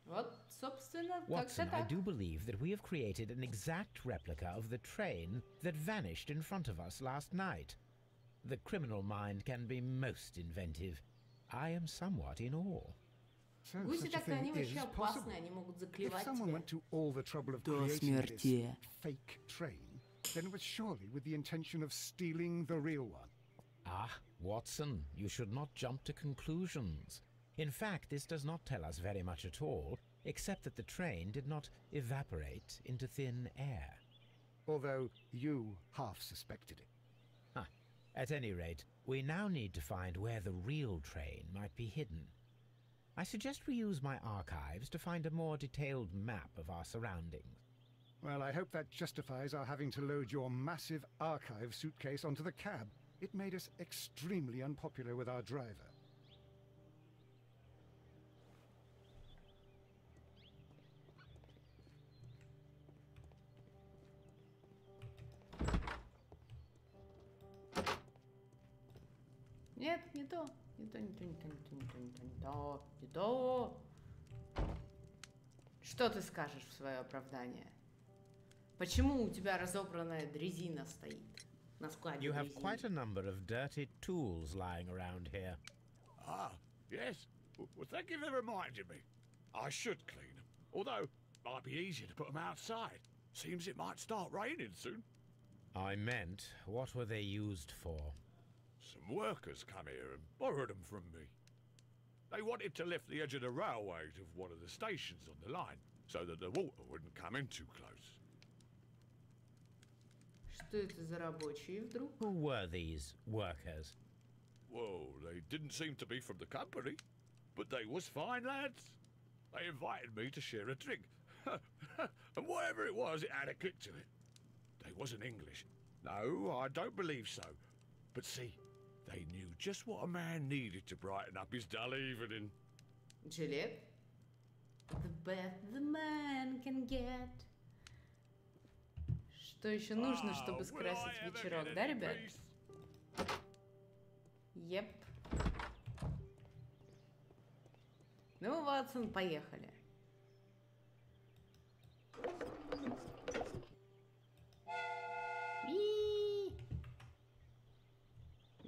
Вот, собственно, Watson, как-то I так. do believe that we have created an exact replica of the train that vanished in front of us last night. The criminal mind can be most inventive. I am somewhat in awe. So, Гуси such a так-то они thing is вообще possible. опасные, они могут If заклевать someone тебя. went to all the trouble of До creating this смерти. fake train, then it was surely with the intention of stealing the real one. Ah, Watson, you should not jump to conclusions. In fact, this does not tell us very much at all, except that the train did not evaporate into thin air. Although you half suspected it. At any rate, we now need to find where the real train might be hidden. I suggest we use my archives to find a more detailed map of our surroundings. Well, I hope that justifies our having to load your massive archive suitcase onto the cab. It made us extremely unpopular with our driver. Нет, не то. Не то, не то, не то, не то, не то, не то, не то, не то. Что ты скажешь в свое оправдание? Почему у тебя разобранная дрезина стоит на складе You have дрезины? quite a number of dirty tools lying around here. Ah, yes. Well, thank you for reminding me. I should clean them. Although, might be easier to put them outside. Seems it might start raining soon. I meant, what were they used for? Some workers come here and borrowed them from me. They wanted to lift the edge of the railway to one of the stations on the line, so that the water wouldn't come in too close. Что это за рабочие вдруг? Who were these workers? Well, they didn't seem to be from the company, but they was fine lads. They invited me to share a drink. And whatever it was, it had a kick to it. They wasn't English. No, I don't believe so. But see, they knew just what a man needed to brighten up his dull evening. Жилет? The best the man can get. Что еще нужно, чтобы скрасить вечерок, да, ребят? Еп. Ну, Ватсон, поехали.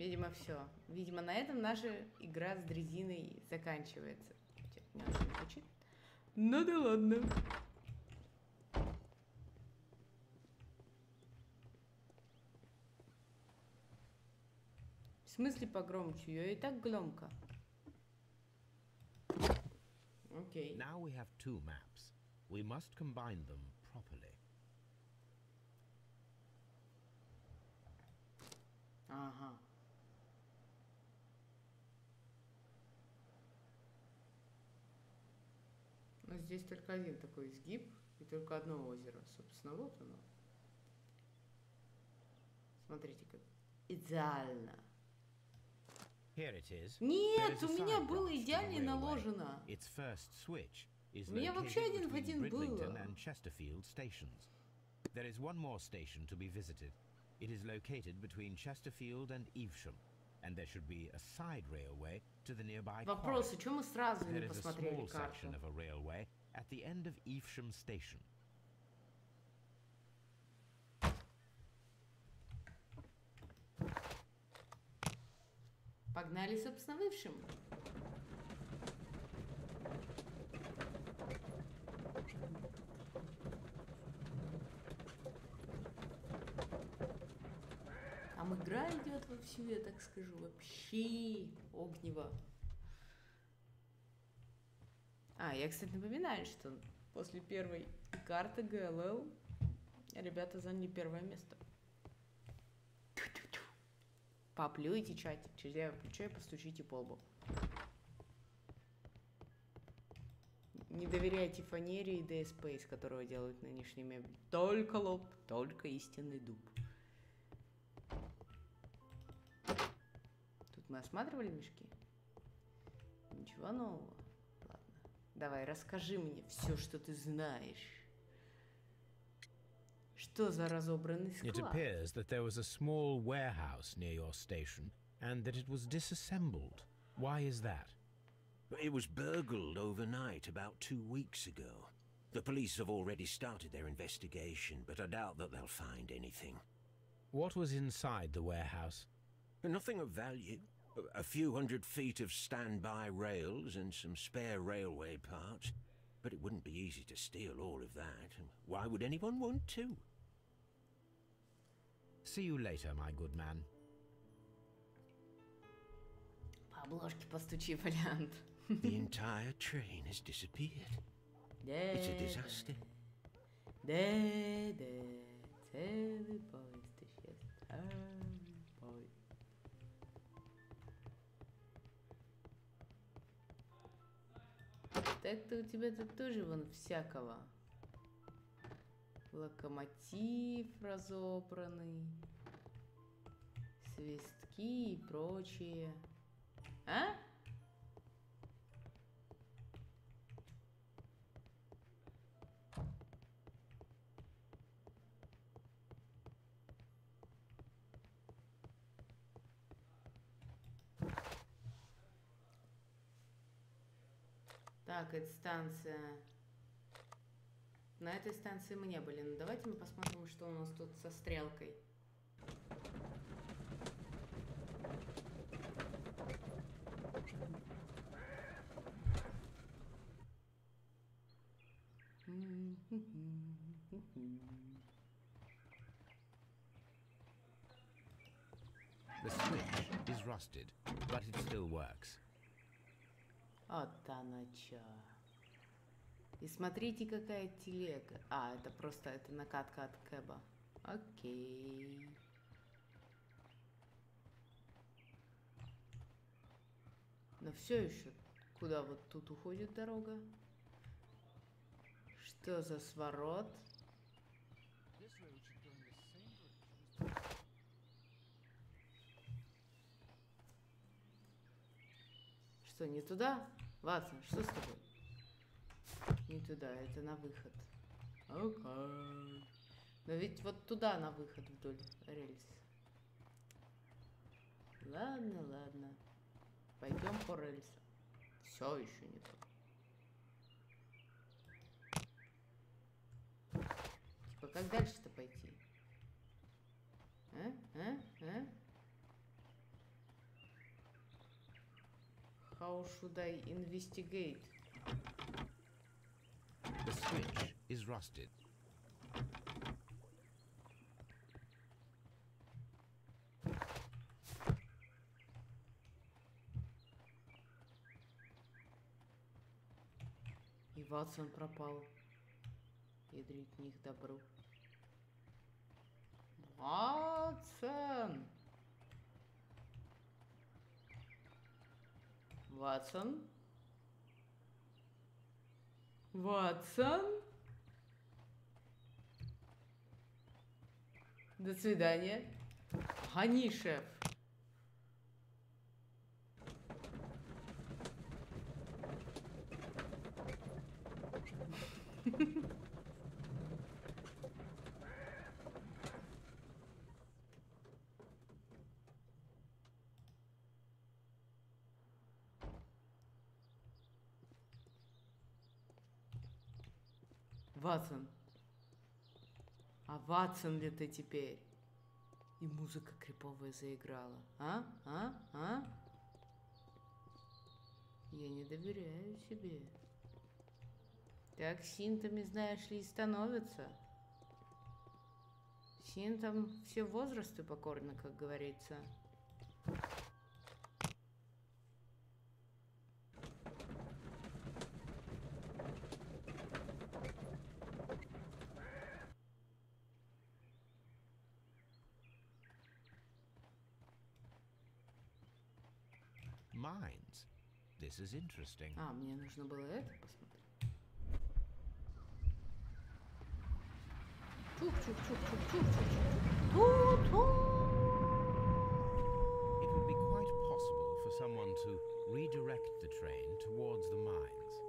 Видимо, все. Видимо, на этом наша игра с дрезиной заканчивается. Не очень звучит. Ну да ладно. В смысле погромче? Я и так громко. Окей. Now we have two maps. We must combine them properly. Ага. Но здесь только один такой изгиб и только одно озеро. Собственно, вот оно. Смотрите, как идеально. Here it is. Нет, There is у a меня side было branch to the идеально railway. наложено. Its first switch is У меня вообще located один в between один Bridlington было. and Chesterfield stations. There is one more station to be visited. It is located between Chesterfield and Evesham, and there should be a side railway to the nearby Вопрос, quarry. почему мы сразу не There is a посмотрели small карту? section of a railway at the end of Evesham station. Погнали, собственно, вывшим. Там игра идет вовсю, я так скажу, вообще огнево. Я, кстати, напоминаю, что после первой карты ГЛЛ ребята заняли первое место. Поплюйте чатик, через плечо и постучите по лбу. Не доверяйте фанере и ДСП, из которого делают нынешний мем. Только лоб, только истинный дуб. Тут мы осматривали мешки? Ничего нового. Ладно. Давай, расскажи мне все, что ты знаешь. Что за разобранный склад? It appears that there was a small warehouse near your station and that it was disassembled. Why is that? It was burgled overnight about 2 weeks ago. The police have already started their investigation, but I doubt that they'll find anything. What was inside the warehouse? Nothing of value. A few 100 feet of standby rails and some spare railway parts. But it wouldn't be easy to steal all of that. Why would anyone want to? See you later, my good man. По обложке постучи, вариант. The entire train has disappeared. It's a disaster. Да, целый поезд исчез. Целый поезд. Так-то у тебя тут тоже вон всякого. Локомотив разобранный. Свистки и прочее. А? Так, это станция. На этой станции мы не были. Но давайте мы посмотрим, что у нас тут со стрелкой. The switch is rusted, but it still works. Вот она чё. И смотрите, какая телега. Это просто, это накатка от кэба. Окей. Но все еще, куда вот тут уходит дорога? Что за сворот? Что, не туда? Ватсон, что с тобой? Не туда, это на выход. Окей. Но ведь вот туда на выход вдоль рельс. Ладно, ладно. Пойдем по рельсам. Все еще не то. Типа, как дальше-то пойти? How should I investigate? The switch is rusted. И Ватсон пропал. Ядрить них добру. Ватсон! Ватсон? Ватсон? До свидания. Гони, шеф. Ватсон. А Ватсон ли ты теперь? И музыка криповая заиграла. А? Я не доверяю себе. Так синтами, знаешь ли, и становятся. Синтам все возрасты покорны, как говорится. Mines. This is interesting. А, мне нужно было это посмотреть. It would be quite possible for someone to redirect the train towards the mines.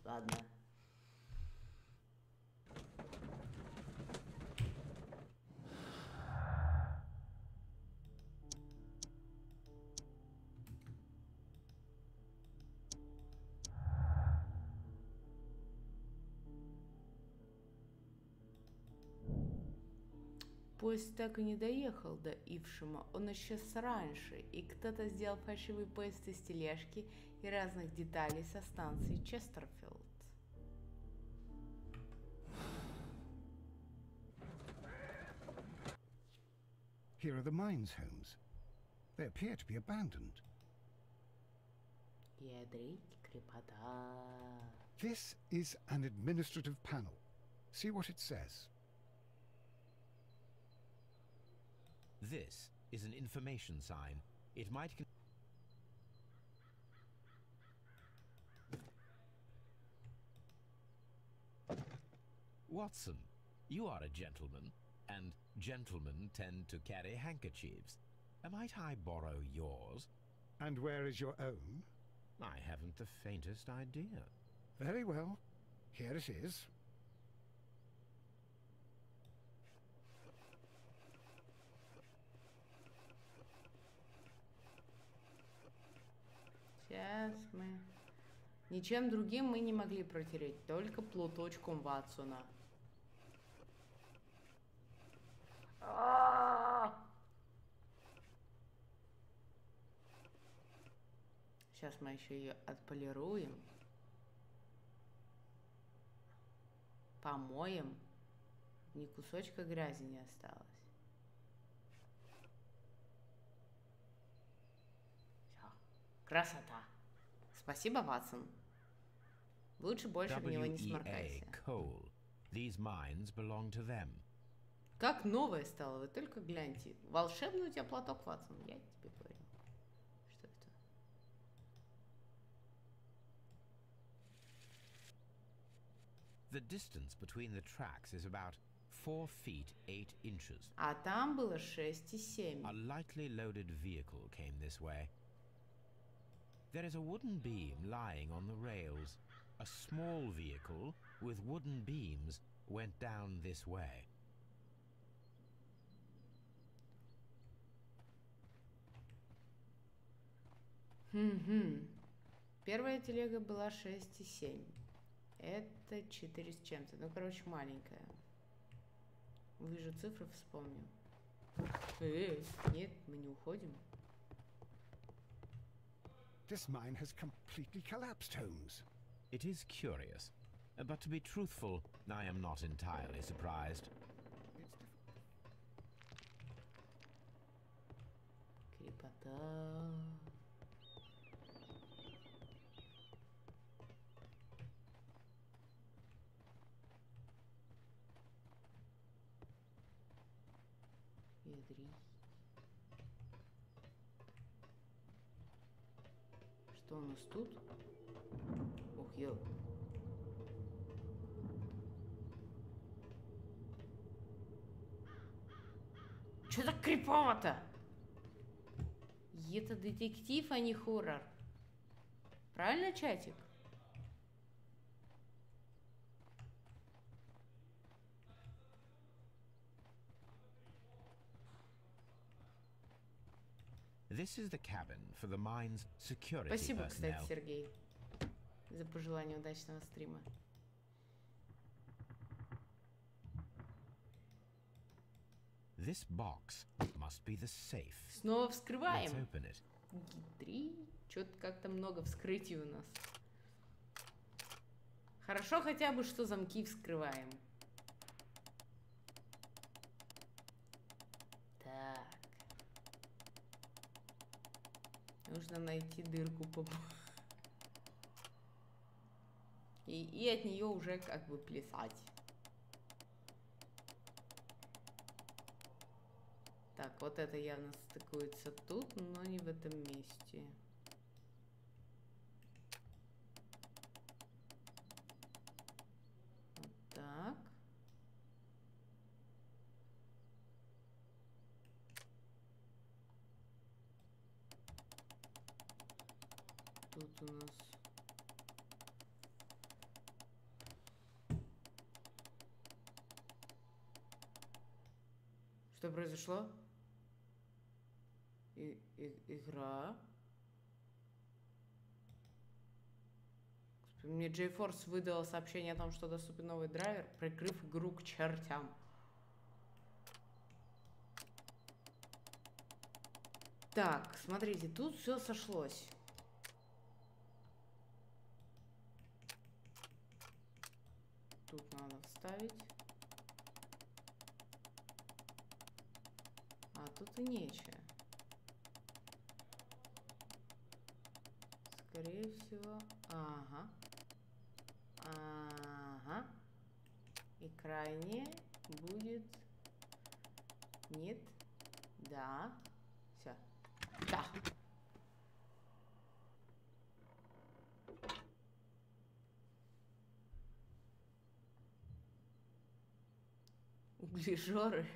Ладно. Поезд так и не доехал до Ившима, он исчез раньше, и кто-то сделал фальшивый поезд из тележки и разных деталей со станции Честерфилд. Here are the mines homes. They appear to be abandoned. Ядрить крепота. This is an administrative panel. See what it says. This is an information sign. It might Watson, you are a gentleman, and gentlemen tend to carry handkerchiefs. Might I borrow yours? And where is your own? I haven't the faintest idea. Very well. Here it is. Сейчас мы... Ничем другим мы не могли протереть, только платочком Ватсона. Сейчас мы еще ее отполируем. Помоем. Ни кусочка грязи не осталось. Всё. Красота. Спасибо, Ватсон. Лучше больше в него не сморкайся. Coal. These mines belong to them. Как новое стало, вы только гляньте. Волшебный у тебя платок, Ватсон, я тебе говорю. Что это? The distance between the tracks is about 4 feet 8 inches. А там было 6,7. A lightly loaded vehicle came this way. There is a wooden beam lying on the rails. A small vehicle with wooden beams went down this way. Первая телега была 6,7. Это 4 с чем-то. Ну, короче, маленькая. Вижу цифры, вспомню. Нет, мы не уходим. This mine has completely collapsed, Holmes. It is curious, but to be truthful, I am not entirely surprised. Крепота. Ядри. Что у нас тут? Ух, ё. Чё так крипово-то? Это детектив, а не хоррор. Правильно, чатик? This is the cabin for the mine's security Спасибо, кстати, personnel. Сергей, за пожелание удачного стрима. This box must be the safe. Снова Let's вскрываем. open it. Гидри. Что-то как-то много вскрытий у нас. Хорошо хотя бы, что замки вскрываем. Так. Нужно найти дырку и от нее уже как бы плясать. Так, вот это явно стыкуется тут, но не в этом месте. Вот так. Тут у нас... Что произошло? Игра. Мне GeForce выдала сообщение о том, что доступен новый драйвер, прикрыв игру к чертям. Так, смотрите, тут все сошлось. Тут надо вставить. А тут и нечего. Скорее всего... Ага. Ага. И крайне будет... Нет. Да. Все. Да. Углежоры.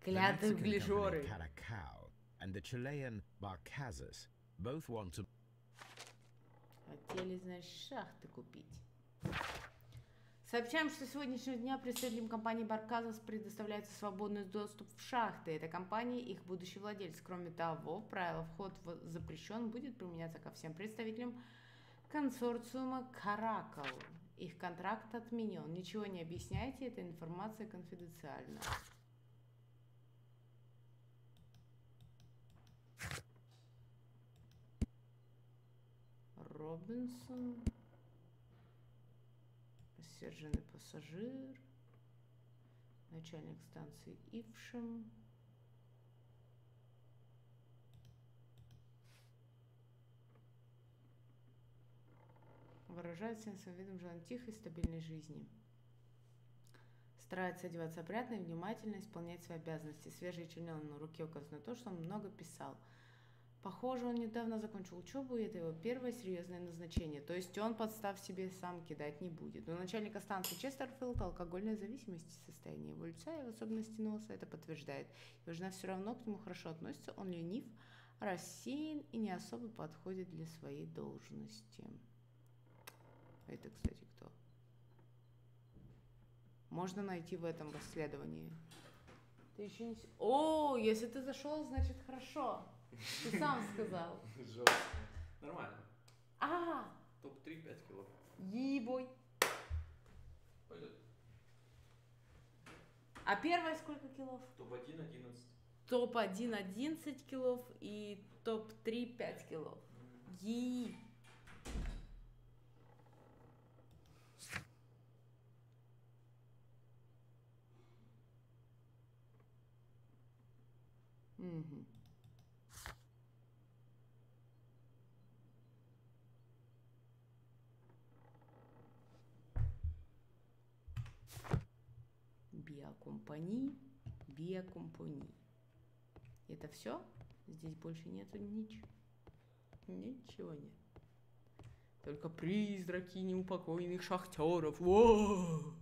Клятые углежоры. Caracao and the Chilean Barcazas both want to... Хотели, значит, шахты купить. Сообщаем, что с сегодняшнего дня представителям компании Барказас предоставляется свободный доступ в шахты. Эта компания и их будущий владелец. Кроме того, правило «вход запрещен» будет применяться ко всем представителям консорциума Каракал. Их контракт отменен. Ничего не объясняйте, эта информация конфиденциальна. Робинсон. Рассерженный пассажир. Начальник станции Ившем. Выражает всем своим видом желание тихой, стабильной жизни. Старается одеваться опрятно и внимательно исполнять свои обязанности. Свежие чернила на руке указывают на то, что он много писал. Похоже, он недавно закончил учебу, и это его первое серьезное назначение. То есть он подстав себе сам кидать не будет. У начальника станции Честерфилд алкогольная зависимость в состоянии его лица, и в особенности носа, это подтверждает. Его жена все равно к нему хорошо относится, он ленив, рассеян и не особо подходит для своей должности. Это, кстати, кто? Можно найти в этом расследовании. Ты еще не... О, если ты зашел, значит хорошо. Ты сам сказал. Жестко. Нормально. А, Ебой. Пойдет. А первая сколько килов? Топ-1 11. Топ-1 11 килов и топ-3 5 килов. Yi. Угу. Биокомпании. Биокомпании. Это все? Здесь больше нету ничего. Ничего нет. Только призраки неупокоенных шахтеров. Воу!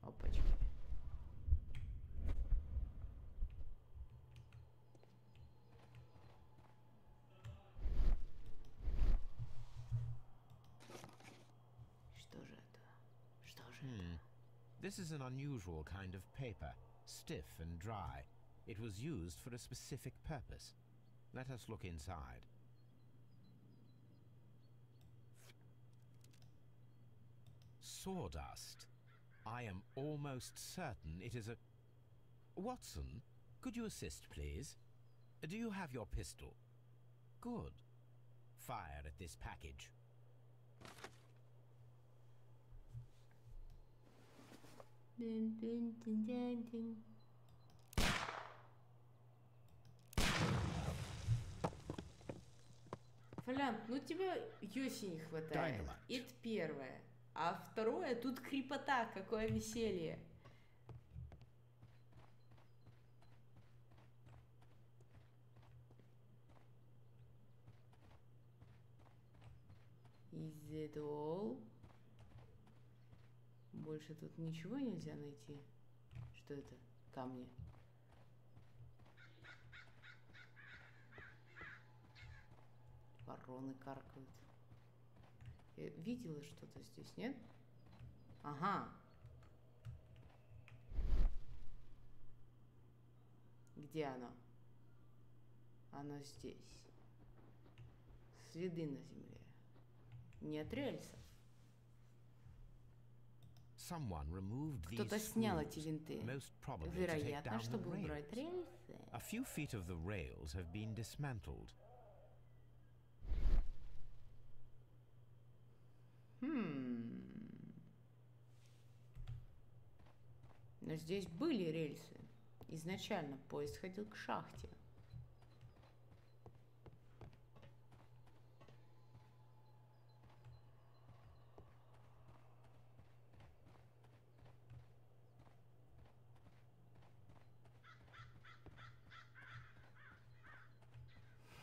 Опачки. Что же это? Что же это? This is an unusual kind of paper, stiff and dry. It was used for a specific purpose. Let us look inside. Sawdust. I am almost certain it is a... Watson, could you assist, please? Do you have your pistol? Good. Fire at this package. Флян, ну тебя Йоси не хватает. Dynamite. Это первое. А второе, тут крепота, какое веселье. Is it all? Больше тут ничего нельзя найти. Что это? Камни. Вороны каркают. Я видела что-то здесь, нет? Ага. Где оно? Оно здесь. Следы на земле. Нет рельсов. Кто-то снял эти винты. Вероятно, чтобы убрать рельсы. A few feet of the rails have been dismantled. Но здесь были рельсы. Изначально поезд ходил к шахте.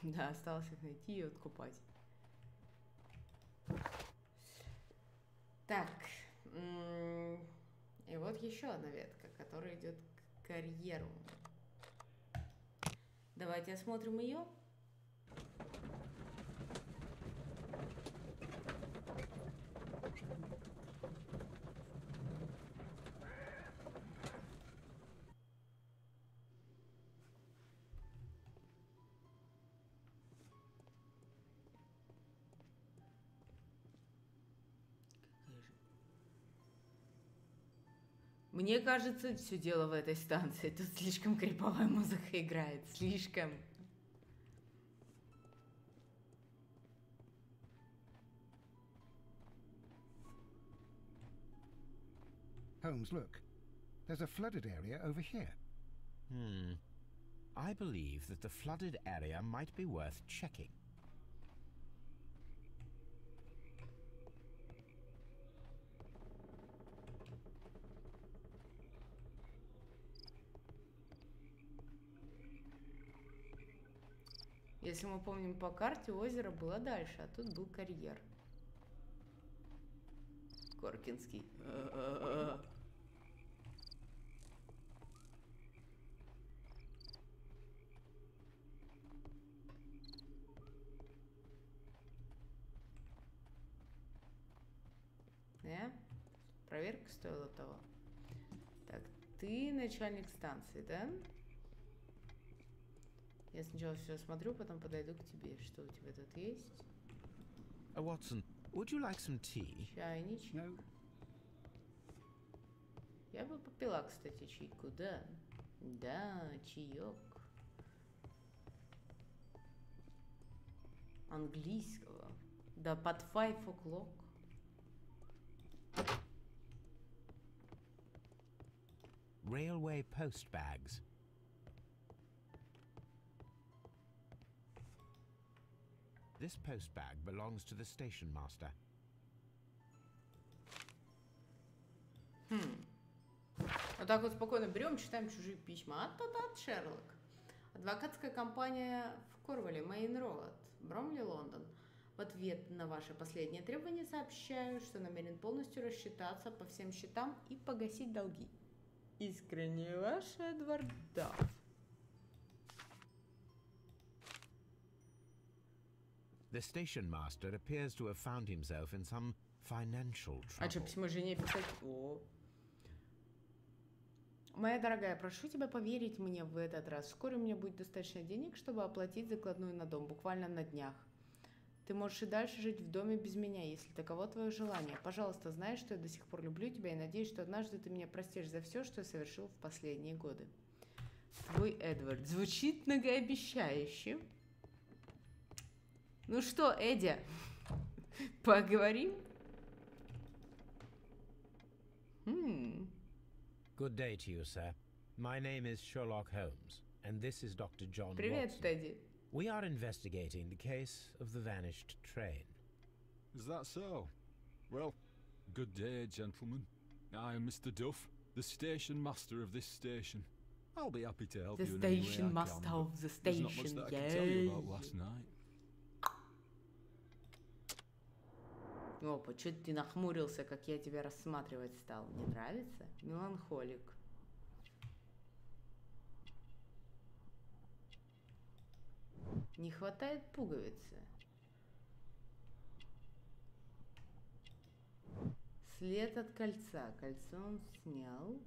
Да, осталось их найти и откупать. Так. И вот еще одна ветка, которая идет к карьеру. Давайте осмотрим ее. Мне кажется, все дело в этой станции. Тут слишком криповая музыка играет. Слишком. Holmes, look. There's a flooded area over here. I believe that the flooded area might be worth checking. Если мы помним по карте, озеро было дальше, а тут был карьер. Коркинский. денег стоило того. Так, ты начальник станции, да? Я сначала все смотрю, потом подойду к тебе. Что у тебя тут есть? Watson, would you like some tea? Чайничек. No. Я бы попила, кстати, чайку, да. Да, чаек. Английского. Да под 5 o'clock. Railway post bags. This post bag belongs to the station master. Вот так вот спокойно берем, читаем чужие письма. А-та-та, Шерлок. Адвокатская компания в Корвале, Мейн-Роуд, Бромли, Лондон. В ответ на ваше последнее требование сообщаю, что намерен полностью рассчитаться по всем счетам и погасить долги. Искренне ваш Эдвард Дафф. The station master appears to have found himself in some financial trouble. А что, письмо жене писать? О. Моя дорогая, прошу тебя поверить мне в этот раз. Вскоре у меня будет достаточно денег, чтобы оплатить закладную на дом, буквально на днях. Ты можешь и дальше жить в доме без меня, если таково твое желание. Пожалуйста, знай, что я до сих пор люблю тебя и надеюсь, что однажды ты меня простишь за все, что я совершил в последние годы. Твой Эдвард. Звучит многообещающе. Ну что, Эдди, поговорим? Good day to you, sir. My name is Sherlock Holmes, and this is Dr. John Привет, Watson. Тедди. We are investigating the case of the vanished train. Is that so? Well, good day, gentlemen. I am Mr. Duff, the station master of this station. I'll be happy to help The you in any way I station can, master of the but there's not much station, that I can tell you about yay. last night. Опа, чё ты нахмурился, как я тебя рассматривать стал? Не нравится? Меланхолик. Не хватает пуговицы. След от кольца. Кольцо он снял.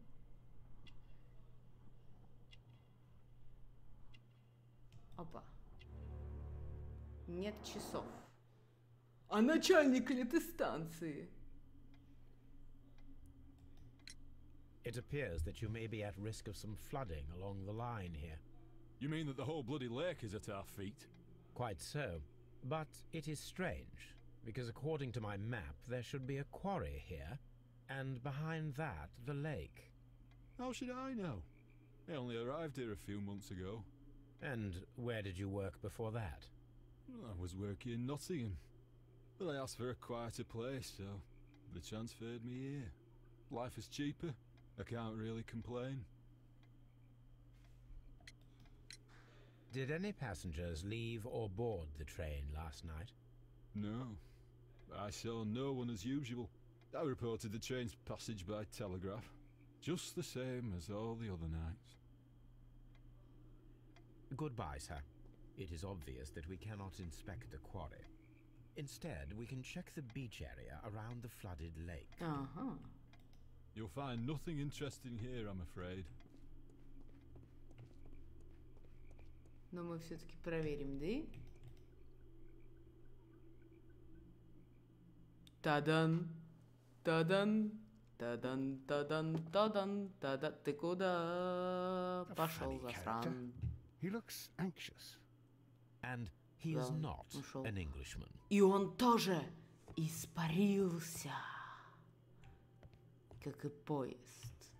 Опа. Нет часов. А начальник ли ты станции? It appears that you may be at risk of some flooding along the line here. You mean that the whole bloody lake is at our feet? Quite so. But it is strange, because according to my map, there should be a quarry here, and behind that, the lake. How should I know? I only arrived here a few months ago. And where did you work before that? I was working in Nottingham, but I asked for a quieter place, so they transferred me here. Life is cheaper. I can't really complain. Did any passengers leave or board the train last night? No. I saw no one as usual. I reported the train's passage by telegraph, just the same as all the other nights. Goodbye, sir. It is obvious that we cannot inspect the quarry. Instead, we can check the beach area around the flooded lake. Ага. You'll find nothing interesting here, I'm afraid. Но мы все-таки проверим, да? Тадан, тадан, тадан, тадан, тадан, тадан. Ты куда A пошел, funny character. засран? He looks anxious. And he is Да, not ушел. an Englishman. И он тоже испарился, как и поезд.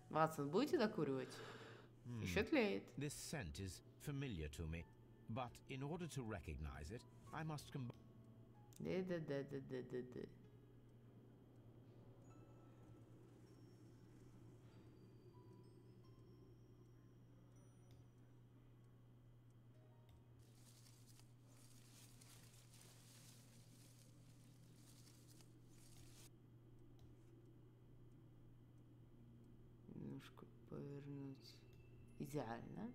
Ватсон, будете докуривать? Еще тлеет. This scent is familiar to me, but in order to recognize it, I must combine. Да-да-да-да-да-да. Немножко повернуть. Идеально.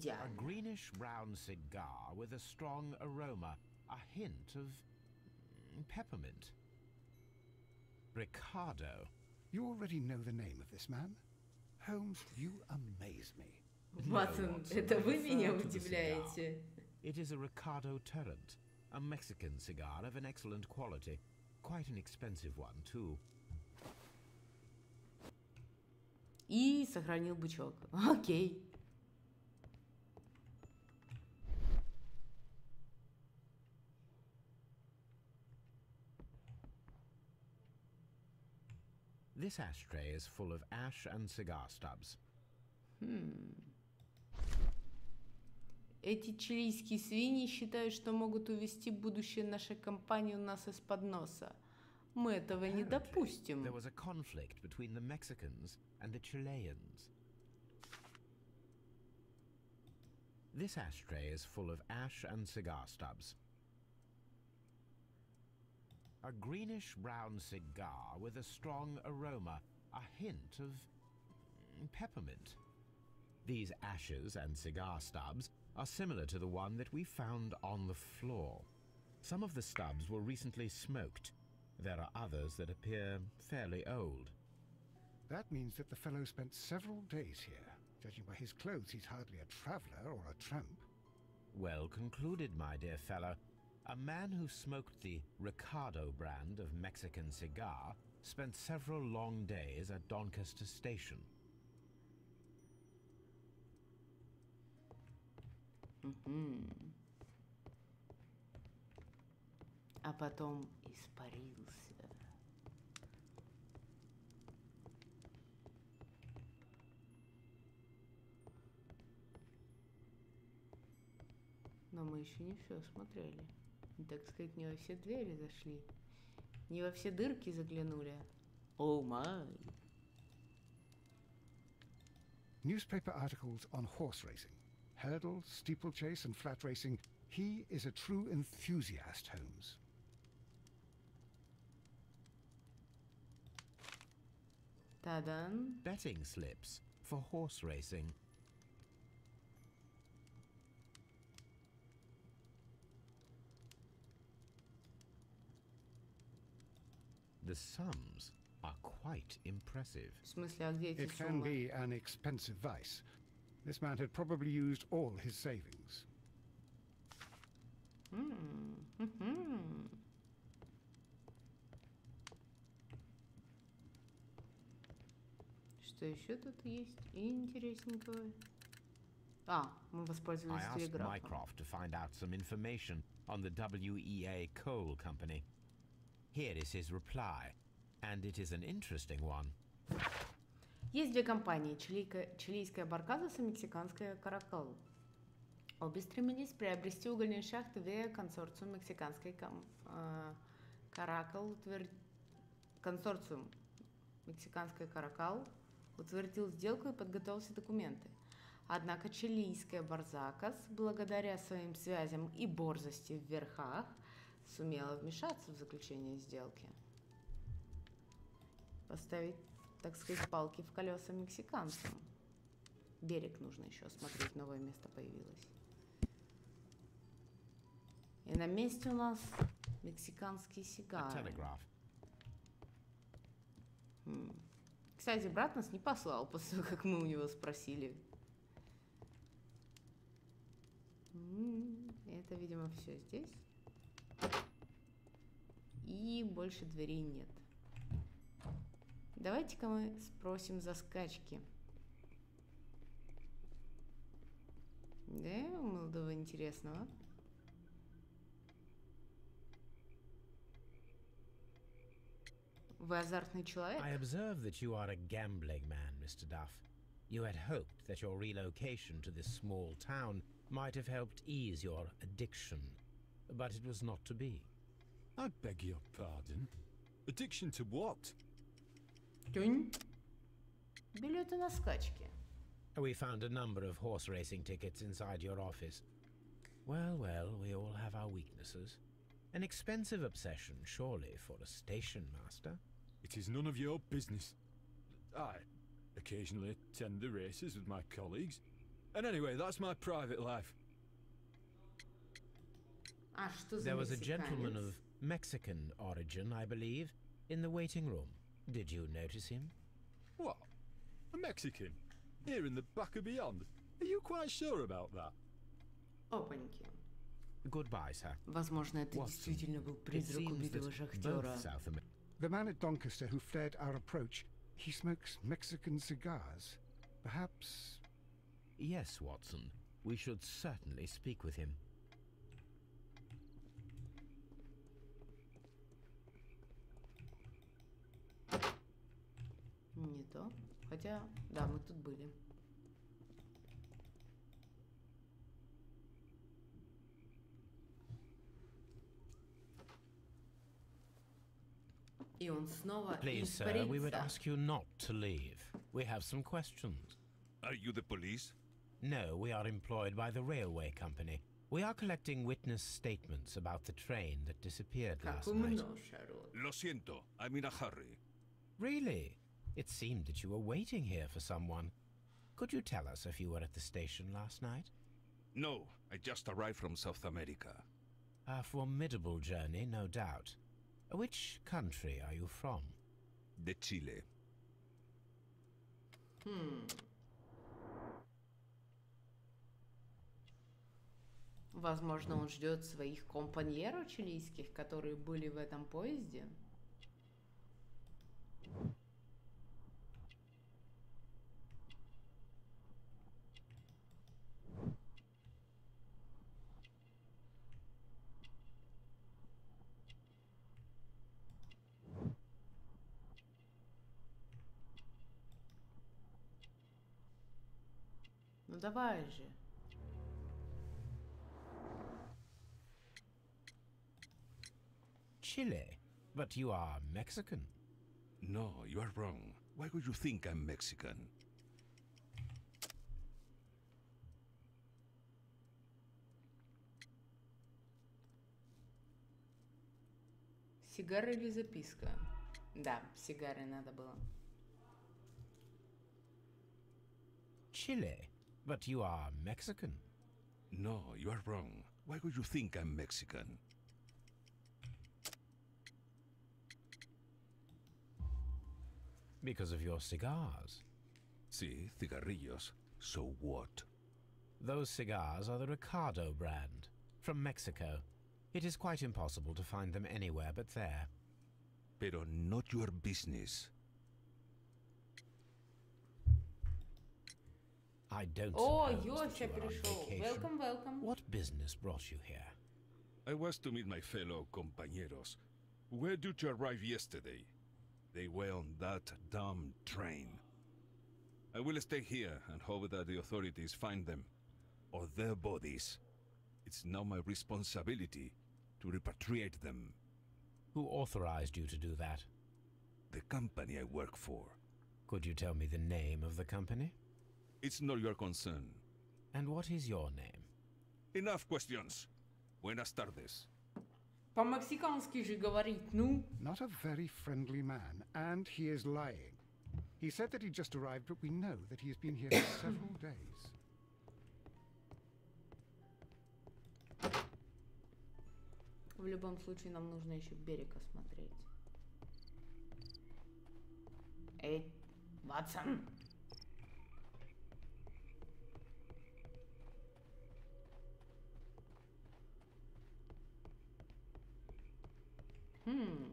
идеально. A greenish-brown cigar with a strong aroma, a hint of peppermint. Ricardo. You already know the name of this man? Holmes, you amaze me. Ватсон, это вы меня удивляете. It is a Ricardo Turrent, a Mexican cigar of an excellent quality. Quite an expensive one, too. И сохранил бычок. Окей. This ashtray is full of ash and cigar stubs. Эти чилийские свиньи считают, что могут увести будущее нашей компании у нас из-под носа. Мы этого не допустим. There was a conflict between the Mexicans and the Chileans. This ashtray is full of ash and cigar stubs. A greenish-brown cigar with a strong aroma, a hint of peppermint. These ashes and cigar stubs are similar to the one that we found on the floor. Some of the stubs were recently smoked. There are others that appear fairly old. That means that the fellow spent several days here. Judging by his clothes, he's hardly a traveller or a tramp. Well concluded, my dear fellow. A man who smoked the Ricardo brand of Mexican cigar spent several long days at Doncaster Station. А потом испарился. Но мы еще не все смотрели. Так сказать, не во все двери зашли. Не во все дырки заглянули. О май! Newspaper articles on horse racing. Hurdle, steeplechase and flat racing. He is a true enthusiast, Holmes. Та-дан. Betting slips for horse racing. The sums are quite impressive. В смысле, а где эти It can суммы? be an expensive vice. This man had probably used all his savings. Что еще тут есть интересненького? А, мы I воспользовались asked телеграфом. Mycroft to find out some information on the WEA Coal Company. Here is his reply, and it is an interesting one. Есть две компании, чилийская Барказос и мексиканская Каракал. Обе стремились приобрести угольные шахты вея консорциум мексиканской Каракал консорциум мексиканской Каракал утвердил сделку и подготовил все документы. Однако чилийская Барзакас, благодаря своим связям и борзости в верхах, сумела вмешаться в заключение сделки. Поставить, так сказать, палки в колеса мексиканцам. Берег нужно еще осмотреть, новое место появилось. И на месте у нас мексиканские A сигары. telegraph. Кстати, брат нас не послал после того, как мы у него спросили. Это, видимо, все здесь. И больше дверей нет. Давайте-ка мы спросим за скачки. Да, у молодого интересного. Вы азартный человек? I observe that you are a gambling man, Mr. Duff. You had hoped that your relocation to this small town might have helped ease your addiction, but it was not to be. I beg your pardon. Addiction to what? Тюнь. Билеты на скачки. We found a number of horse racing tickets inside your office. Well, well, we all have our weaknesses. An expensive obsession, surely, for a station master. It is none of your business. I occasionally attend the races with my colleagues. And anyway, that's my private life. А что за There was a gentleman мексиканец? of Mexican origin, I believe, in the waiting room. Did you notice him? What? A Mexican? Here in the back of beyond? Are you quite sure about that? Опаньки. Goodbye, sir. Возможно, это Watson, действительно был it призрак seems убитого that шахтера. both South America. The man at Doncaster who fled our approach, he smokes Mexican cigars. Perhaps... Yes, Watson. We should certainly speak with him. Не то. Хотя, да, мы тут были. И он снова Please, sir, we would испарится. ask you not to leave. We have some questions. Are you the police? No, we are employed by the railway company. We are collecting witness statements about the train that disappeared Как last умно, night. Шарлот. Lo siento, I'm in a hurry. Really? It seemed that you were waiting here for someone. Could you tell us if you were at the station last night? No, I just arrived from South America. A formidable journey, no doubt. Which country are you from? De Chile. Возможно, он ждет своих компаньеров чилийских, которые были в этом поезде. Ну давай же. Chile? But you are Mexican. No, you are wrong. Why would you think I'm Mexican? Сигары или записка? Да, сигары надо было. Chile? But you are Mexican. No, you are wrong. Why would you think I'm Mexican? Because of your cigars. Sí, cigarrillos. So what? Those cigars are the Ricardo brand, from Mexico. It is quite impossible to find them anywhere but there. Pero not your business. I don't О, suppose that Йося you are on пришел. vacation. Welcome, welcome. What business brought you here? I was to meet my fellow compañeros, who were due to arrive yesterday. They were on that damn train. I will stay here and hope that the authorities find them, or their bodies. It's now my responsibility to repatriate them. Who authorized you to do that? The company I work for. Could you tell me the name of the company? It's not your concern. And what is your name? Enough questions. Buenas tardes. По-мексикански же говорить, ну. Not a very friendly man, and he is lying. He said that he just arrived, but we know that he has been here for several days. В любом случае, нам нужно еще берег осмотреть. Эй, Ватсон!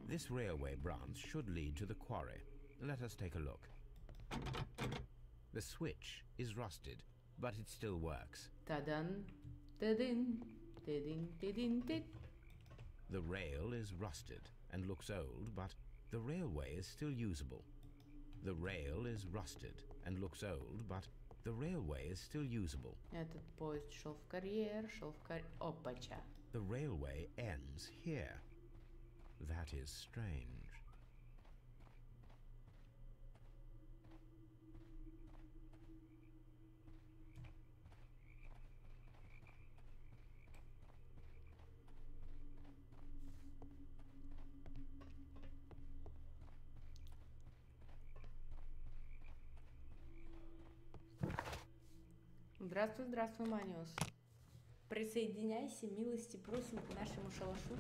This railway branch should lead to the quarry. Let us take a look. The switch is rusted, but it still works. Тадан, тадин, тадин, тадин, тад. The rail is rusted and looks old, but the railway is still usable. The rail is rusted and looks old, but the railway is still usable. Этот поезд шел в карьер, шел в карьер. Опача. The railway ends here. That is strange. Здравствуй, здравствуй, Маниус. Присоединяйся, милости просим к нашему шалашу.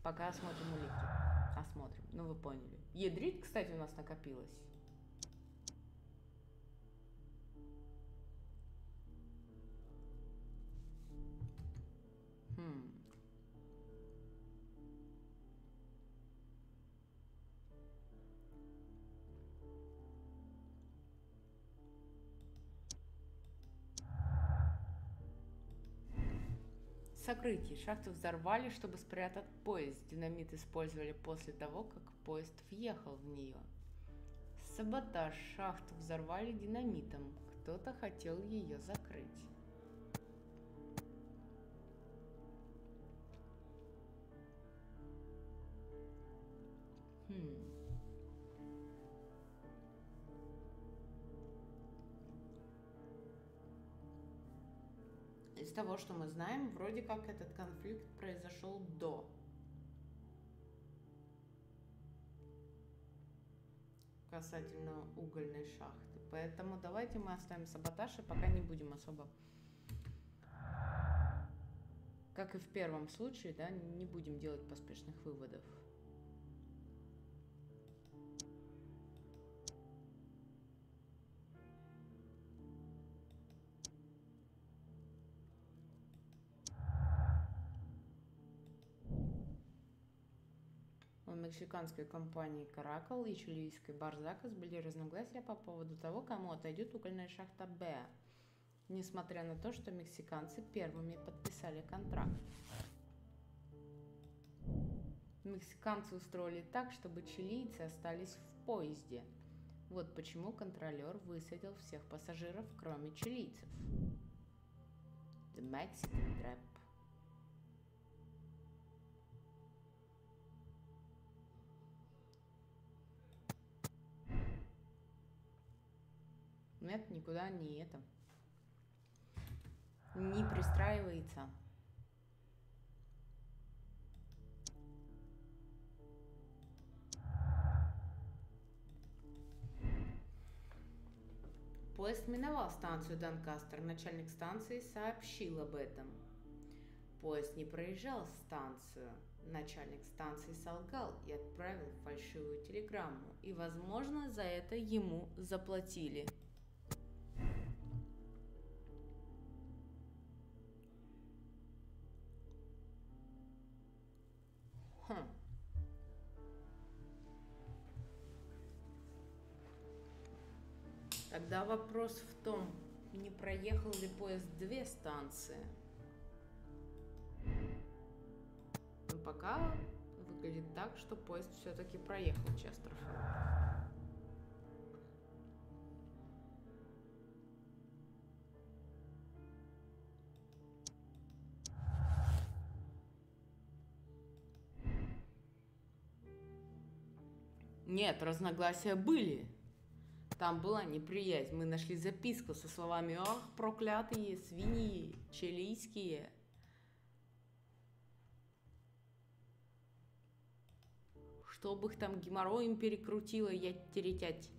Пока осмотрим улики. Осмотрим, ну вы поняли. Ядрит, кстати, у нас накопилось. Сокрытие. Шахту взорвали, чтобы спрятать поезд. Динамит использовали после того, как поезд въехал в нее. Саботаж. Шахту взорвали динамитом. Кто-то хотел ее закрыть. Из того, что мы знаем, вроде как этот конфликт произошел до. Касательно угольной шахты. Поэтому давайте мы оставим саботаж и пока не будем особо, как и в первом случае, да, не будем делать поспешных выводов. У мексиканской компании «Каракал» и чилийской «Барзакас» были разногласия по поводу того, кому отойдет угольная шахта «Б», несмотря на то, что мексиканцы первыми подписали контракт. Мексиканцы устроили так, чтобы чилийцы остались в поезде. Вот почему контролер высадил всех пассажиров, кроме чилийцев. The Mexican Trap. Нет, никуда не это. Не пристраивается. Поезд миновал станцию Донкастер. Начальник станции сообщил об этом. Поезд не проезжал станцию. Начальник станции солгал и отправил фальшивую телеграмму. И, возможно, за это ему заплатили. Тогда вопрос в том, не проехал ли поезд 2 станции. Но пока выглядит так, что поезд все-таки проехал Честерфилд. Нет, разногласия были. Там была неприязнь. Мы нашли записку со словами «Ах, проклятые свиньи чилийские». Чтобы их там геморроем перекрутило, я теретять.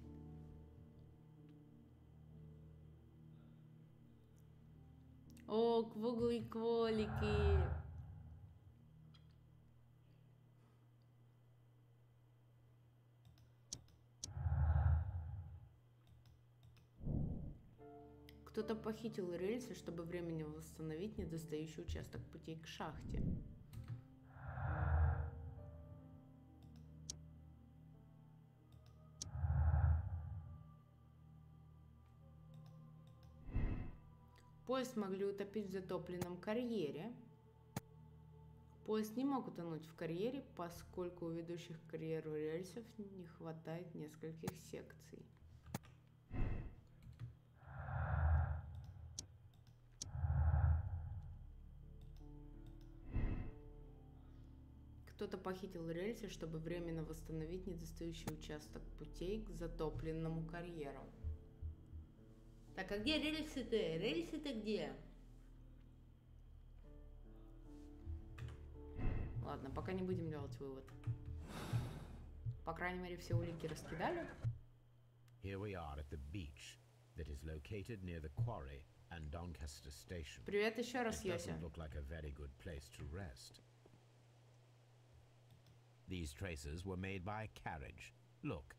О, квугли-кволики. Кто-то похитил рельсы, чтобы временно восстановить недостающий участок путей к шахте. Поезд могли утопить в затопленном карьере. Поезд не мог утонуть в карьере, поскольку у ведущих к карьеру рельсов не хватает нескольких секций. Кто-то похитил рельсы, чтобы временно восстановить недостающий участок путей к затопленному карьеру. Так, а где рельсы-то? Рельсы-то где? Ладно, пока не будем делать вывод. По крайней мере, все улики раскидали. Here we are at the beach. that is located near the quarry and Doncaster station. Привет еще раз, It Йося. doesn't look like a very good place to rest. These traces were made by a carriage. Look.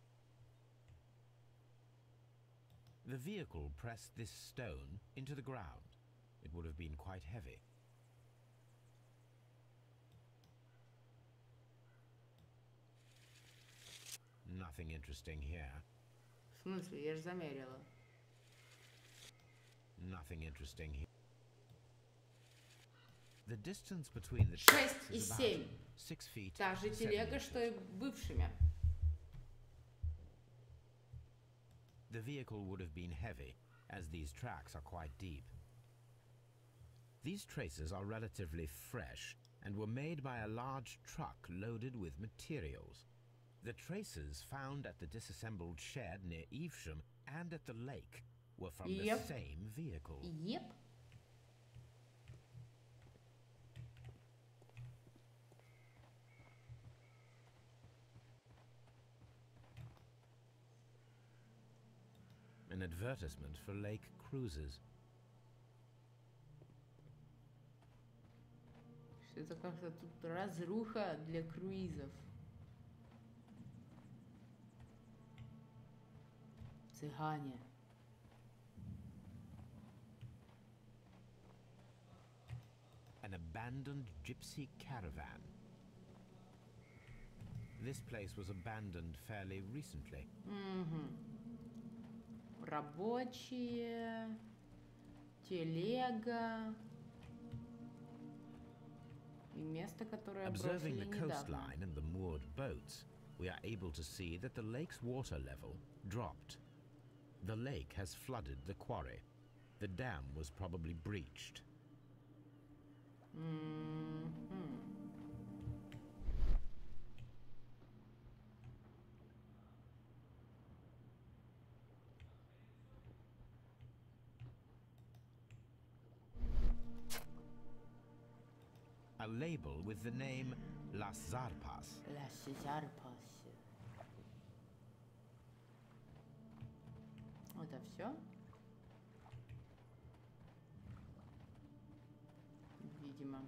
The vehicle pressed this stone into the ground. It would have been quite heavy. Nothing interesting here. В смысле? Я же замерила. Nothing interesting here. The distance between the 6 tracks и is about 7. 6 feet. Та же 7 телега, что и inches. бывшими. The vehicle would have been heavy, as these tracks are quite deep. These traces are relatively fresh and were made by a large truck loaded with materials. The traces found at the disassembled shed near Evesham and at the lake were from the Yep. same vehicle. Yep. An advertisement for lake cruises. Что-то как-то тут разруха для круизов. Цыгане. An abandoned gypsy caravan. This place was abandoned fairly recently. Рабочие. Телега. И место, которое Observing бросили the недавно. coastline and the moored boats, we are able to see that the lake's water level dropped. The lake has flooded the quarry. The dam was probably breached. A label with the name Las Zarpas. Las Zarpas. Это все? Видимо.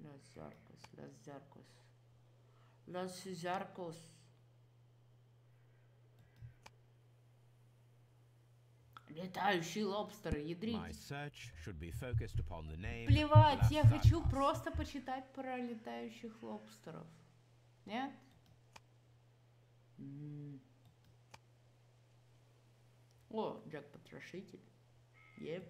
Las Zarcos, Las Zarcos. Las Zarcos. Летающие лобстеры, ядрить. My search should be focused upon the name Плевать, Las я хочу Zarpas. просто почитать про летающих лобстеров. Нет? О, Джек-потрошитель. Еп.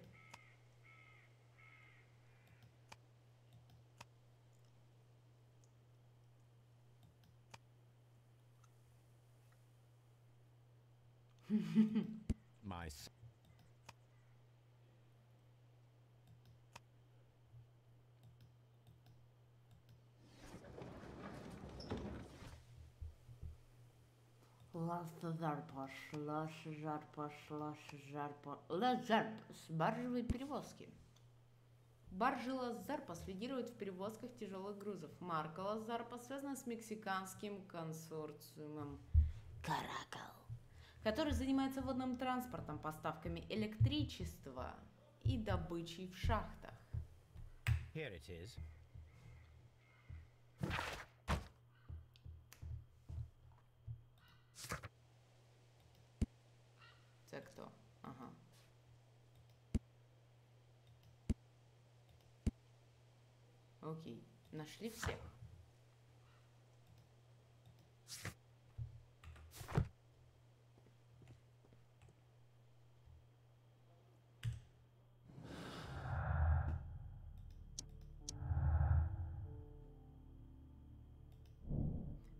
My s- Las Зарпаш, Лас Жарпаш, Лас Жарпаш, Лас Зарпас. Баржевые перевозки. Баржи Лас Зарпас лидируют в перевозках тяжелых грузов. Марка Лас Зарпас связана с мексиканским консорциумом Каракал, который занимается водным транспортом, поставками электричества и добычей в шахтах. Here it is. Це кто? Ага. Окей, нашли всех.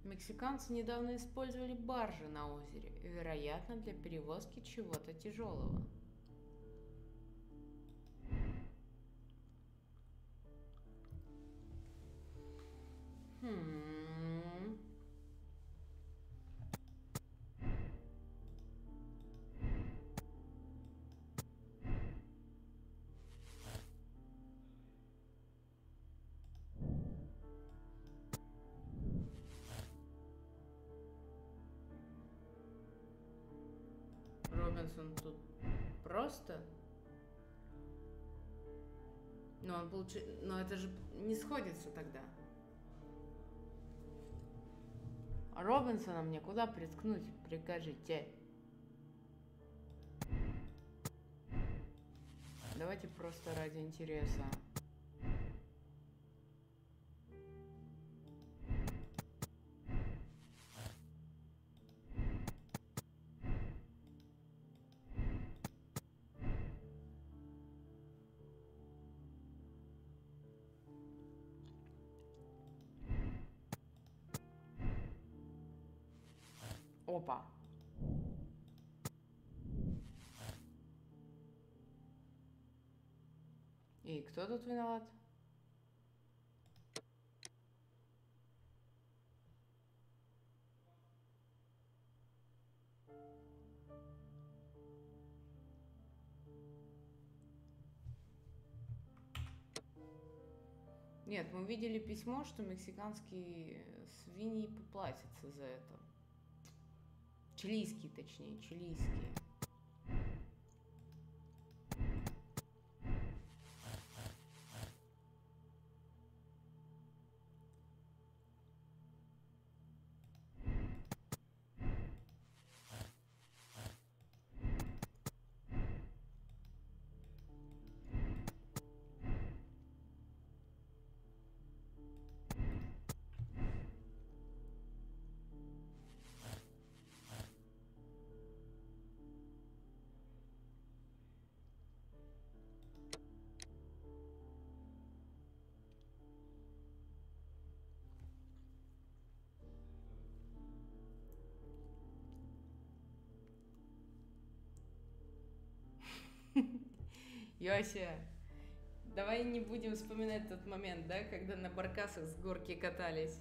Мексиканцы недавно использовали баржи на озере, вероятно, для перевозки чего-то тяжелого. Робинсон тут просто? Но он получил... Но это же не сходится тогда. Робинсона мне куда приткнуть, прикажите? Давайте просто ради интереса. Опа. И кто тут виноват? Нет, мы видели письмо, что мексиканские свиньи поплатятся за это. Чилийские, точнее, чилийские. Йося, давай не будем вспоминать тот момент, да, когда на баркасах с горки катались.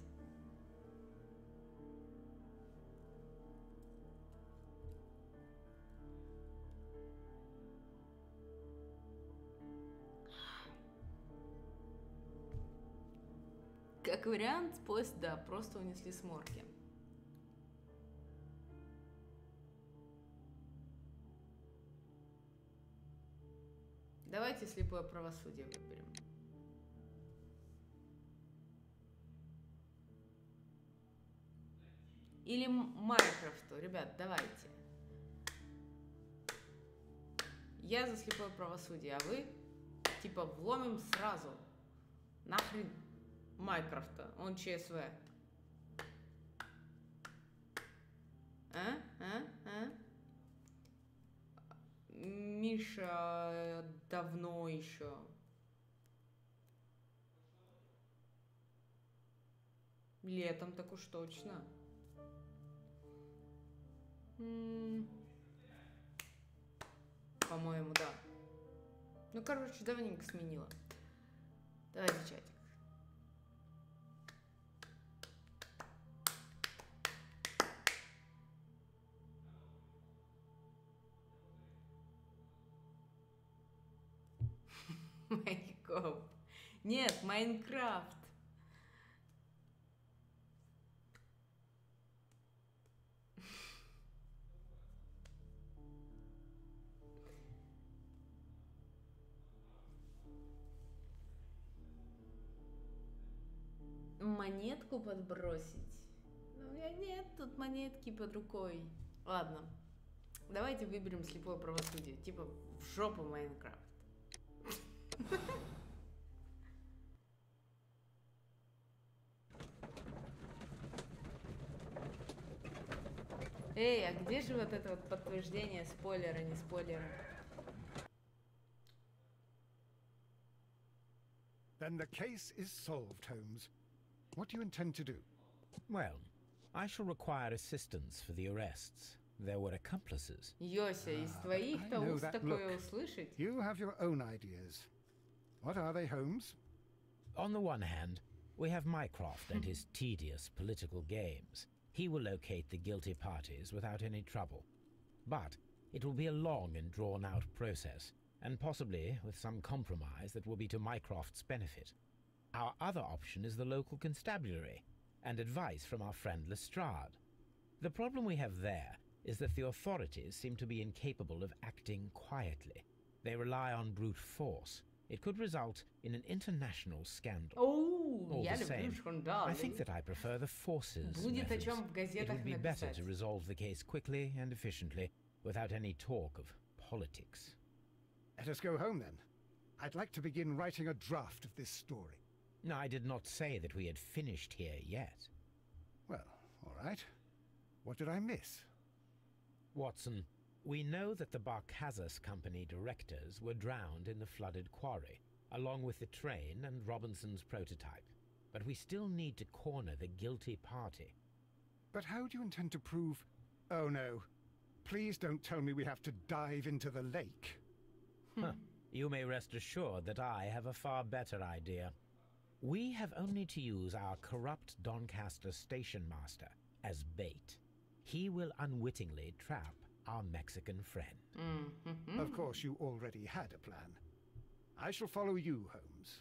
Как вариант, поезд, да, просто унесли с морги. Давайте слепое правосудие выберем. Или Майнкрафту. Ребят, давайте. Я за слепое правосудие, а вы типа вломим сразу. Нахрен Майнкрафта. Он ЧСВ. Миша давно еще. Летом так уж точно. По-моему, да. Ну, короче, давненько сменила. Давайте чатик. Майнкрафт. Нет, Майнкрафт. Монетку подбросить? Ну, у меня нет тут монетки под рукой. Ладно, давайте выберем слепое правосудие. Типа в жопу Майнкрафт. Эй, а где же вот это вот подтверждение спойлера, не спойлера? Then the case is solved, Holmes. What do you intend to do? Well, I shall require assistance for the arrests. There were accomplices. Йося, из твоих-то уст такое услышать? You have your own ideas. What are they, Holmes? On the one hand, We have Mycroft and his tedious political games. He will locate the guilty parties without any trouble. But it will be a long and drawn-out process, and possibly with some compromise that will be to Mycroft's benefit. Our other option is the local constabulary, and advice from our friend Lestrade. The problem we have there is that the authorities seem to be incapable of acting quietly. They rely on brute force. It could result in an international scandal. Оу, я the люблю same, скандалы. I think that I prefer the forces Будет о methods. чем в It газетах would be better написать. to resolve the case quickly and efficiently, without any talk of politics. Let us go home then. I'd like to begin writing a draft of this story. No, I did not say that we had finished here yet. Well, all right. What did I miss? Watson, we know that the Barkazas Company directors were drowned in the flooded quarry, along with the train and Robinson's prototype. But we still need to corner the guilty party. But how do you intend to prove... Oh no. Please don't tell me we have to dive into the lake. Huh. You may rest assured that I have a far better idea. We have only to use our corrupt Doncaster station master as bait. He will unwittingly trap our Mexican friend. Of course, you already had a plan. I shall follow you, Holmes.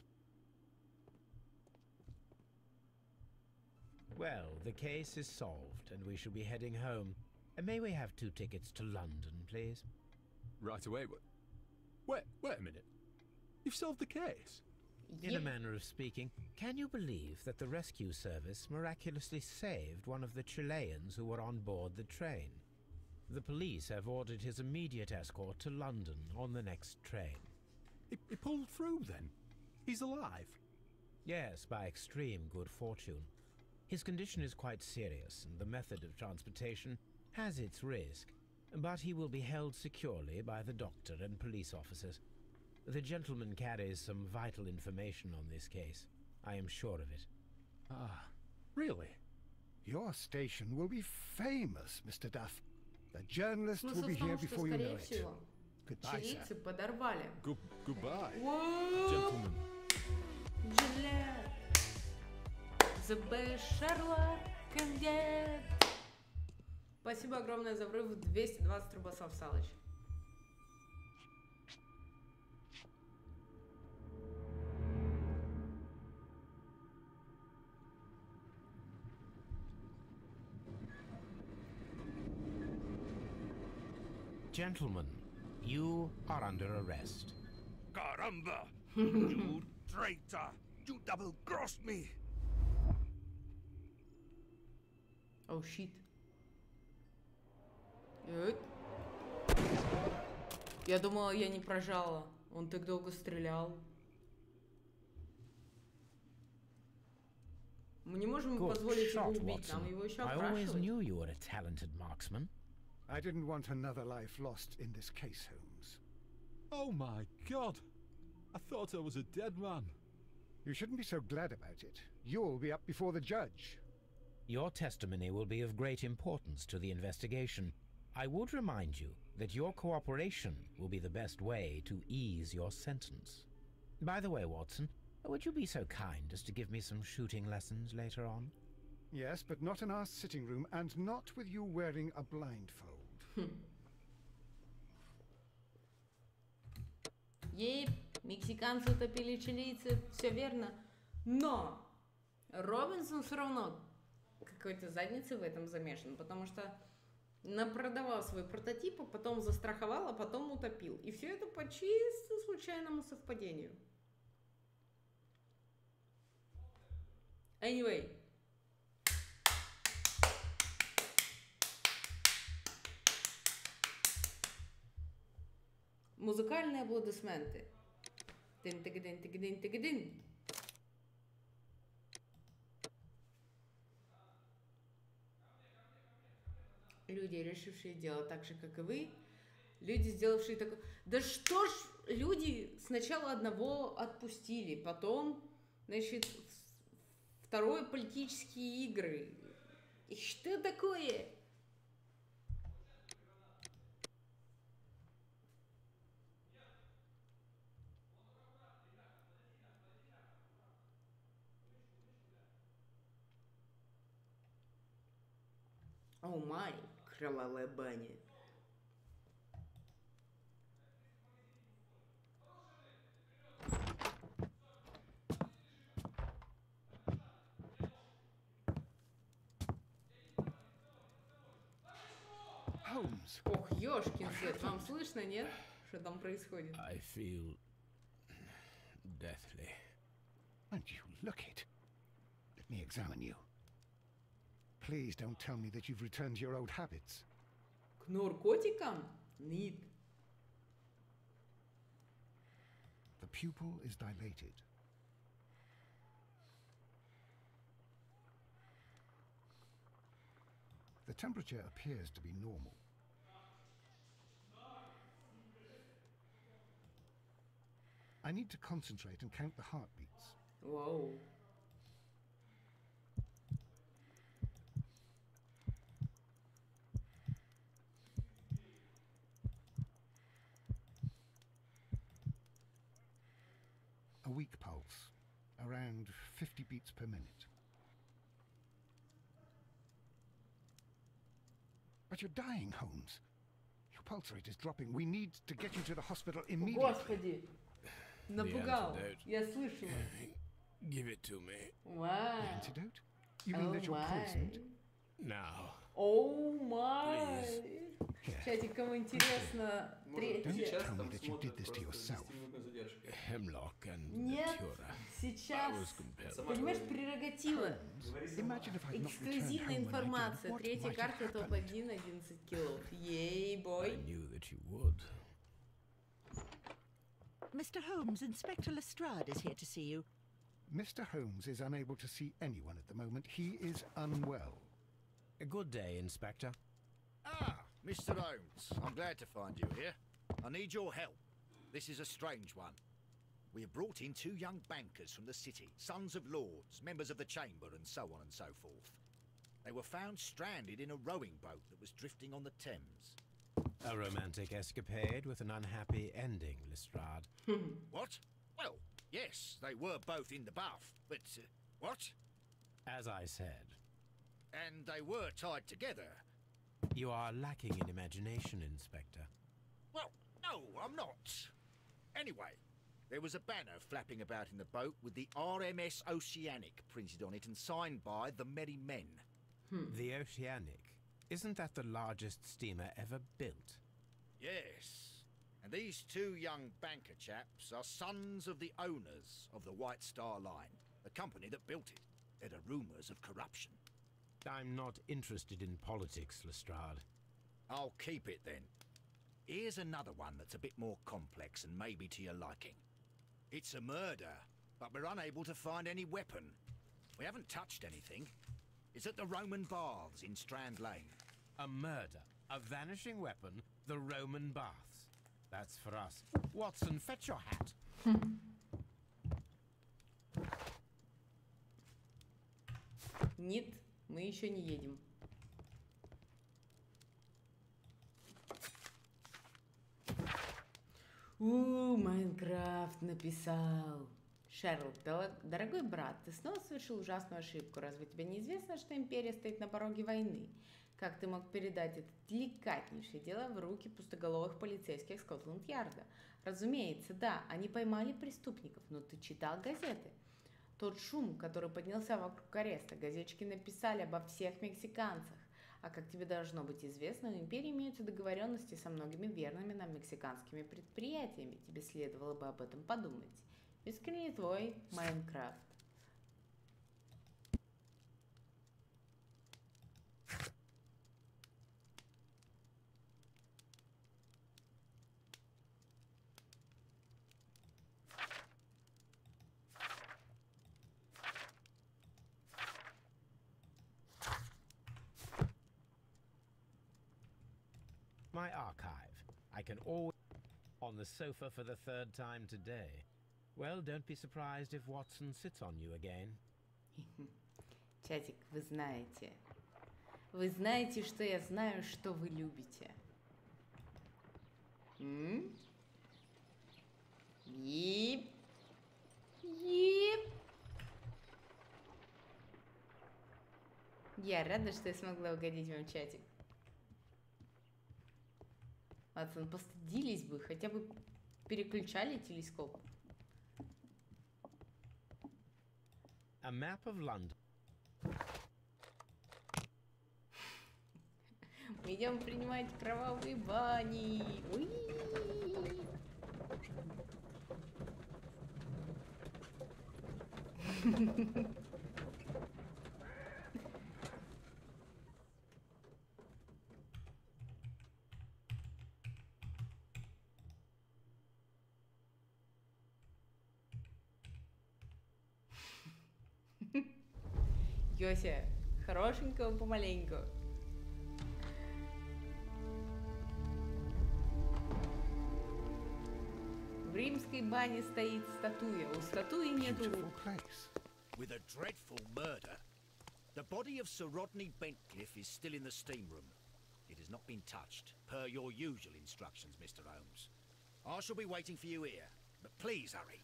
Well, the case is solved, and we shall be heading home. May we have 2 tickets to London, please? Right away, but... Wait a minute. You've solved the case? In a manner of speaking, can you believe that the rescue service miraculously saved one of the Chileans who were on board the train? The police have ordered his immediate escort to London on the next train. He pulled through, then? He's alive? Yes, by extreme good fortune. His condition is quite serious, and the method of transportation has its risk, but he will be held securely by the doctor and police officers. The gentleman carries some vital information on this case. I am sure of it. Ah, really? Your station will be famous, Mr. Duff. The journalist will be here before you know it. Goodbye, sir. Чилийцы подорвали. Goodbye, Whoop! gentlemen. Gillette. The best Sherlock can get. Спасибо огромное за врыв. 220 рубасов, Салыч. Gentlemen, you are under arrest. Caramba! You traitor! You double-crossed me! Oh shit. Я думала, я не прожала. Он так долго стрелял. Мы не можем Good позволить его shot, убить. Нам Watson. его еще I always опрашивать. knew you were a talented marksman. I didn't want another life lost in this case, Holmes. Oh my God! I thought I was a dead man. You shouldn't be so glad about it. You'll be up before the judge. Your testimony will be of great importance to the investigation. I would remind you that your cooperation will be the best way to ease your sentence. By the way, Watson, would you be so kind as to give me some shooting lessons later on? Yes, but not in our sitting room, and not with you wearing a blindfold. Ей, мексиканцы утопили чилийцев, все верно. Но Робинсон все равно какой-то задницей в этом замешан, потому что напродавал свой прототип, а потом застраховал, а потом утопил. И все это по чисто случайному совпадению. Anyway. Музыкальные аплодисменты. Тын-тыгдын-тыгдын-тыгдын. Люди, решившие делать так же, как и вы. Люди, сделавшие такое... Да что ж, люди сначала одного отпустили, потом, значит, второе политические игры. И что такое? Оу май, кровавая баня. Holmes! Ох, ёшкин свет, вам слышно, нет? Что там происходит? I feel deathly. And you look it. Let me examine you. Please don't tell me that you've returned to your old habits. К наркотикам? Нет. The pupil is dilated. The temperature appears to be normal. I need to concentrate and count the heartbeats. Вау. A weak pulse, around 50 beats per minute. But you're dying, Holmes. Your pulse rate is dropping. We need to get you to the hospital immediately. Господи. Напугал. Я слышала. Give it to me. The Вау. antidote? You mean that you're poisoned? Now. Оу май. Here. Чатик, кому интересно, Может, Don't третья. сейчас tell me там that you did смотрят this to просто yourself. 10-минутной задержкой. Hemlock and Нет, Datura. I сейчас, was compelled. Сама понимаешь, говори. прерогатива. Говори сама. Imagine if I'd not returned Эксклюзивная home when I did. информация. What Третья might have карта happened? топ-1, 11 киллов. Ей, I бой. knew that you would. Mr. Holmes, Inspector Lestrade is here to see you. Mr. Holmes is unable to see anyone at the moment. He is unwell. A good day, Inspector. Ah, Mr. Holmes, I'm glad to find you here. I need your help. This is a strange one. We have brought in 2 young bankers from the city, sons of lords, members of the chamber, and so on and so forth. They were found stranded in a rowing boat that was drifting on the Thames. A romantic escapade with an unhappy ending, Lestrade. What? Well, yes, they were both in the bath, but what? As I said, And they were tied together. you are lacking in imagination, Inspector. Well, no, I'm not. Anyway, there was a banner flapping about in the boat with the RMS Oceanic printed on it and signed by the Merry Men. The Oceanic. Isn't that the largest steamer ever built? Yes. And these 2 young banker chaps are sons of the owners of the White Star Line, the company that built it. There are rumours of corruption. I'm not interested in politics, Lestrade. I'll keep it then. Here's another one that's a bit more complex and maybe to your liking. It's a murder, but we're unable to find any weapon. We haven't touched anything. It's at the Roman Baths in Strand Lane. A murder, a vanishing weapon, the Roman baths. That's for us. Watson, fetch your hat. Нет, мы еще не едем. Майнкрафт написал. Шерлок, дорогой брат, ты снова совершил ужасную ошибку. Разве тебе не известно, что империя стоит на пороге войны? Как ты мог передать это деликатнейшее дело в руки пустоголовых полицейских Скотланд-Ярда? Разумеется, да, они поймали преступников, но ты читал газеты? Тот шум, который поднялся вокруг ареста, газетчики написали обо всех мексиканцах. А как тебе должно быть известно, у империи имеются договоренности со многими верными нам мексиканскими предприятиями. Тебе следовало бы об этом подумать. Искренне твой Майнкрафт. My archive. I can always... On the sofa for the 3rd time today. Well, don't be surprised if Watson sits on you again. Чатик, вы знаете. Вы знаете, что я знаю, что вы любите. Ип. Ип. Я Я рада, что я смогла угодить вам в чатик. Ватсон, постыдились бы, хотя бы переключали телескоп. A map of London. Мы идем принимать кровавые бани. Уи! Йося, хорошенького помаленьку. В римской бане стоит статуя. У статуи нету рук. With a dreadful murder. The body of Sir Rodney Bentcliffe is still in the steam room. It has not been touched, per your usual instructions, Mr. Holmes. I shall be waiting for you here, but please hurry.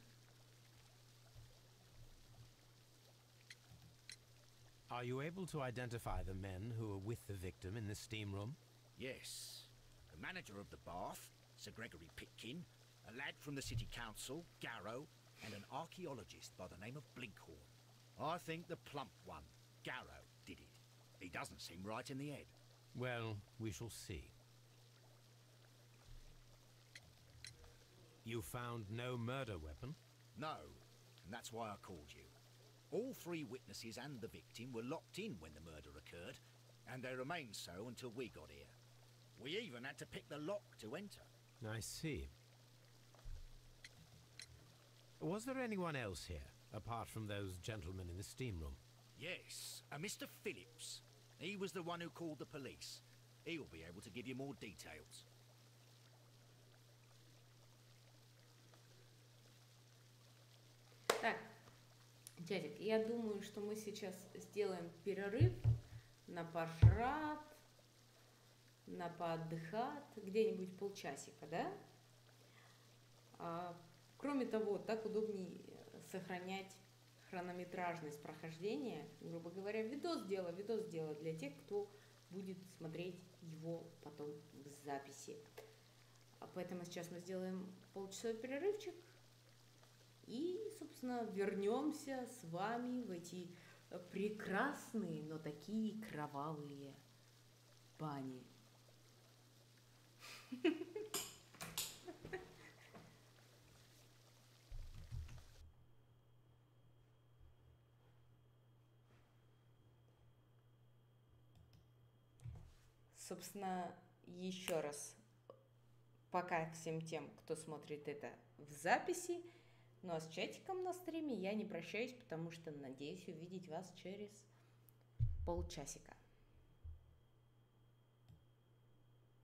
Are you able to identify the men who were with the victim in the steam room? Yes. The manager of the bath, Sir Gregory Pitkin, a lad from the city council, Garrow, and an archaeologist by the name of Blinkhorn. I think the plump one, Garrow, did it. He doesn't seem right in the head. Well, we shall see. You found no murder weapon? No, and that's why I called you. All three witnesses and the victim were locked in when the murder occurred, and they remained so until we got here. We even had to pick the lock to enter. I see. Was there anyone else here, apart from those gentlemen in the steam room? Yes, a Mr. Phillips. He was the one who called the police. He'll be able to give you more details. Так, дядик, я думаю, что мы сейчас сделаем перерыв на пожрать, на поотдыхать, где-нибудь полчасика, да? Кроме того, так удобнее сохранять хронометражность прохождения. Грубо говоря, видос дело для тех, кто будет смотреть его потом в записи. Поэтому сейчас мы сделаем полчасовой перерывчик и, собственно, вернемся с вами в эти прекрасные, но такие кровавые бани. Собственно, еще раз, пока всем тем, кто смотрит это в записи, ну а с чатиком на стриме я не прощаюсь, потому что надеюсь увидеть вас через полчасика.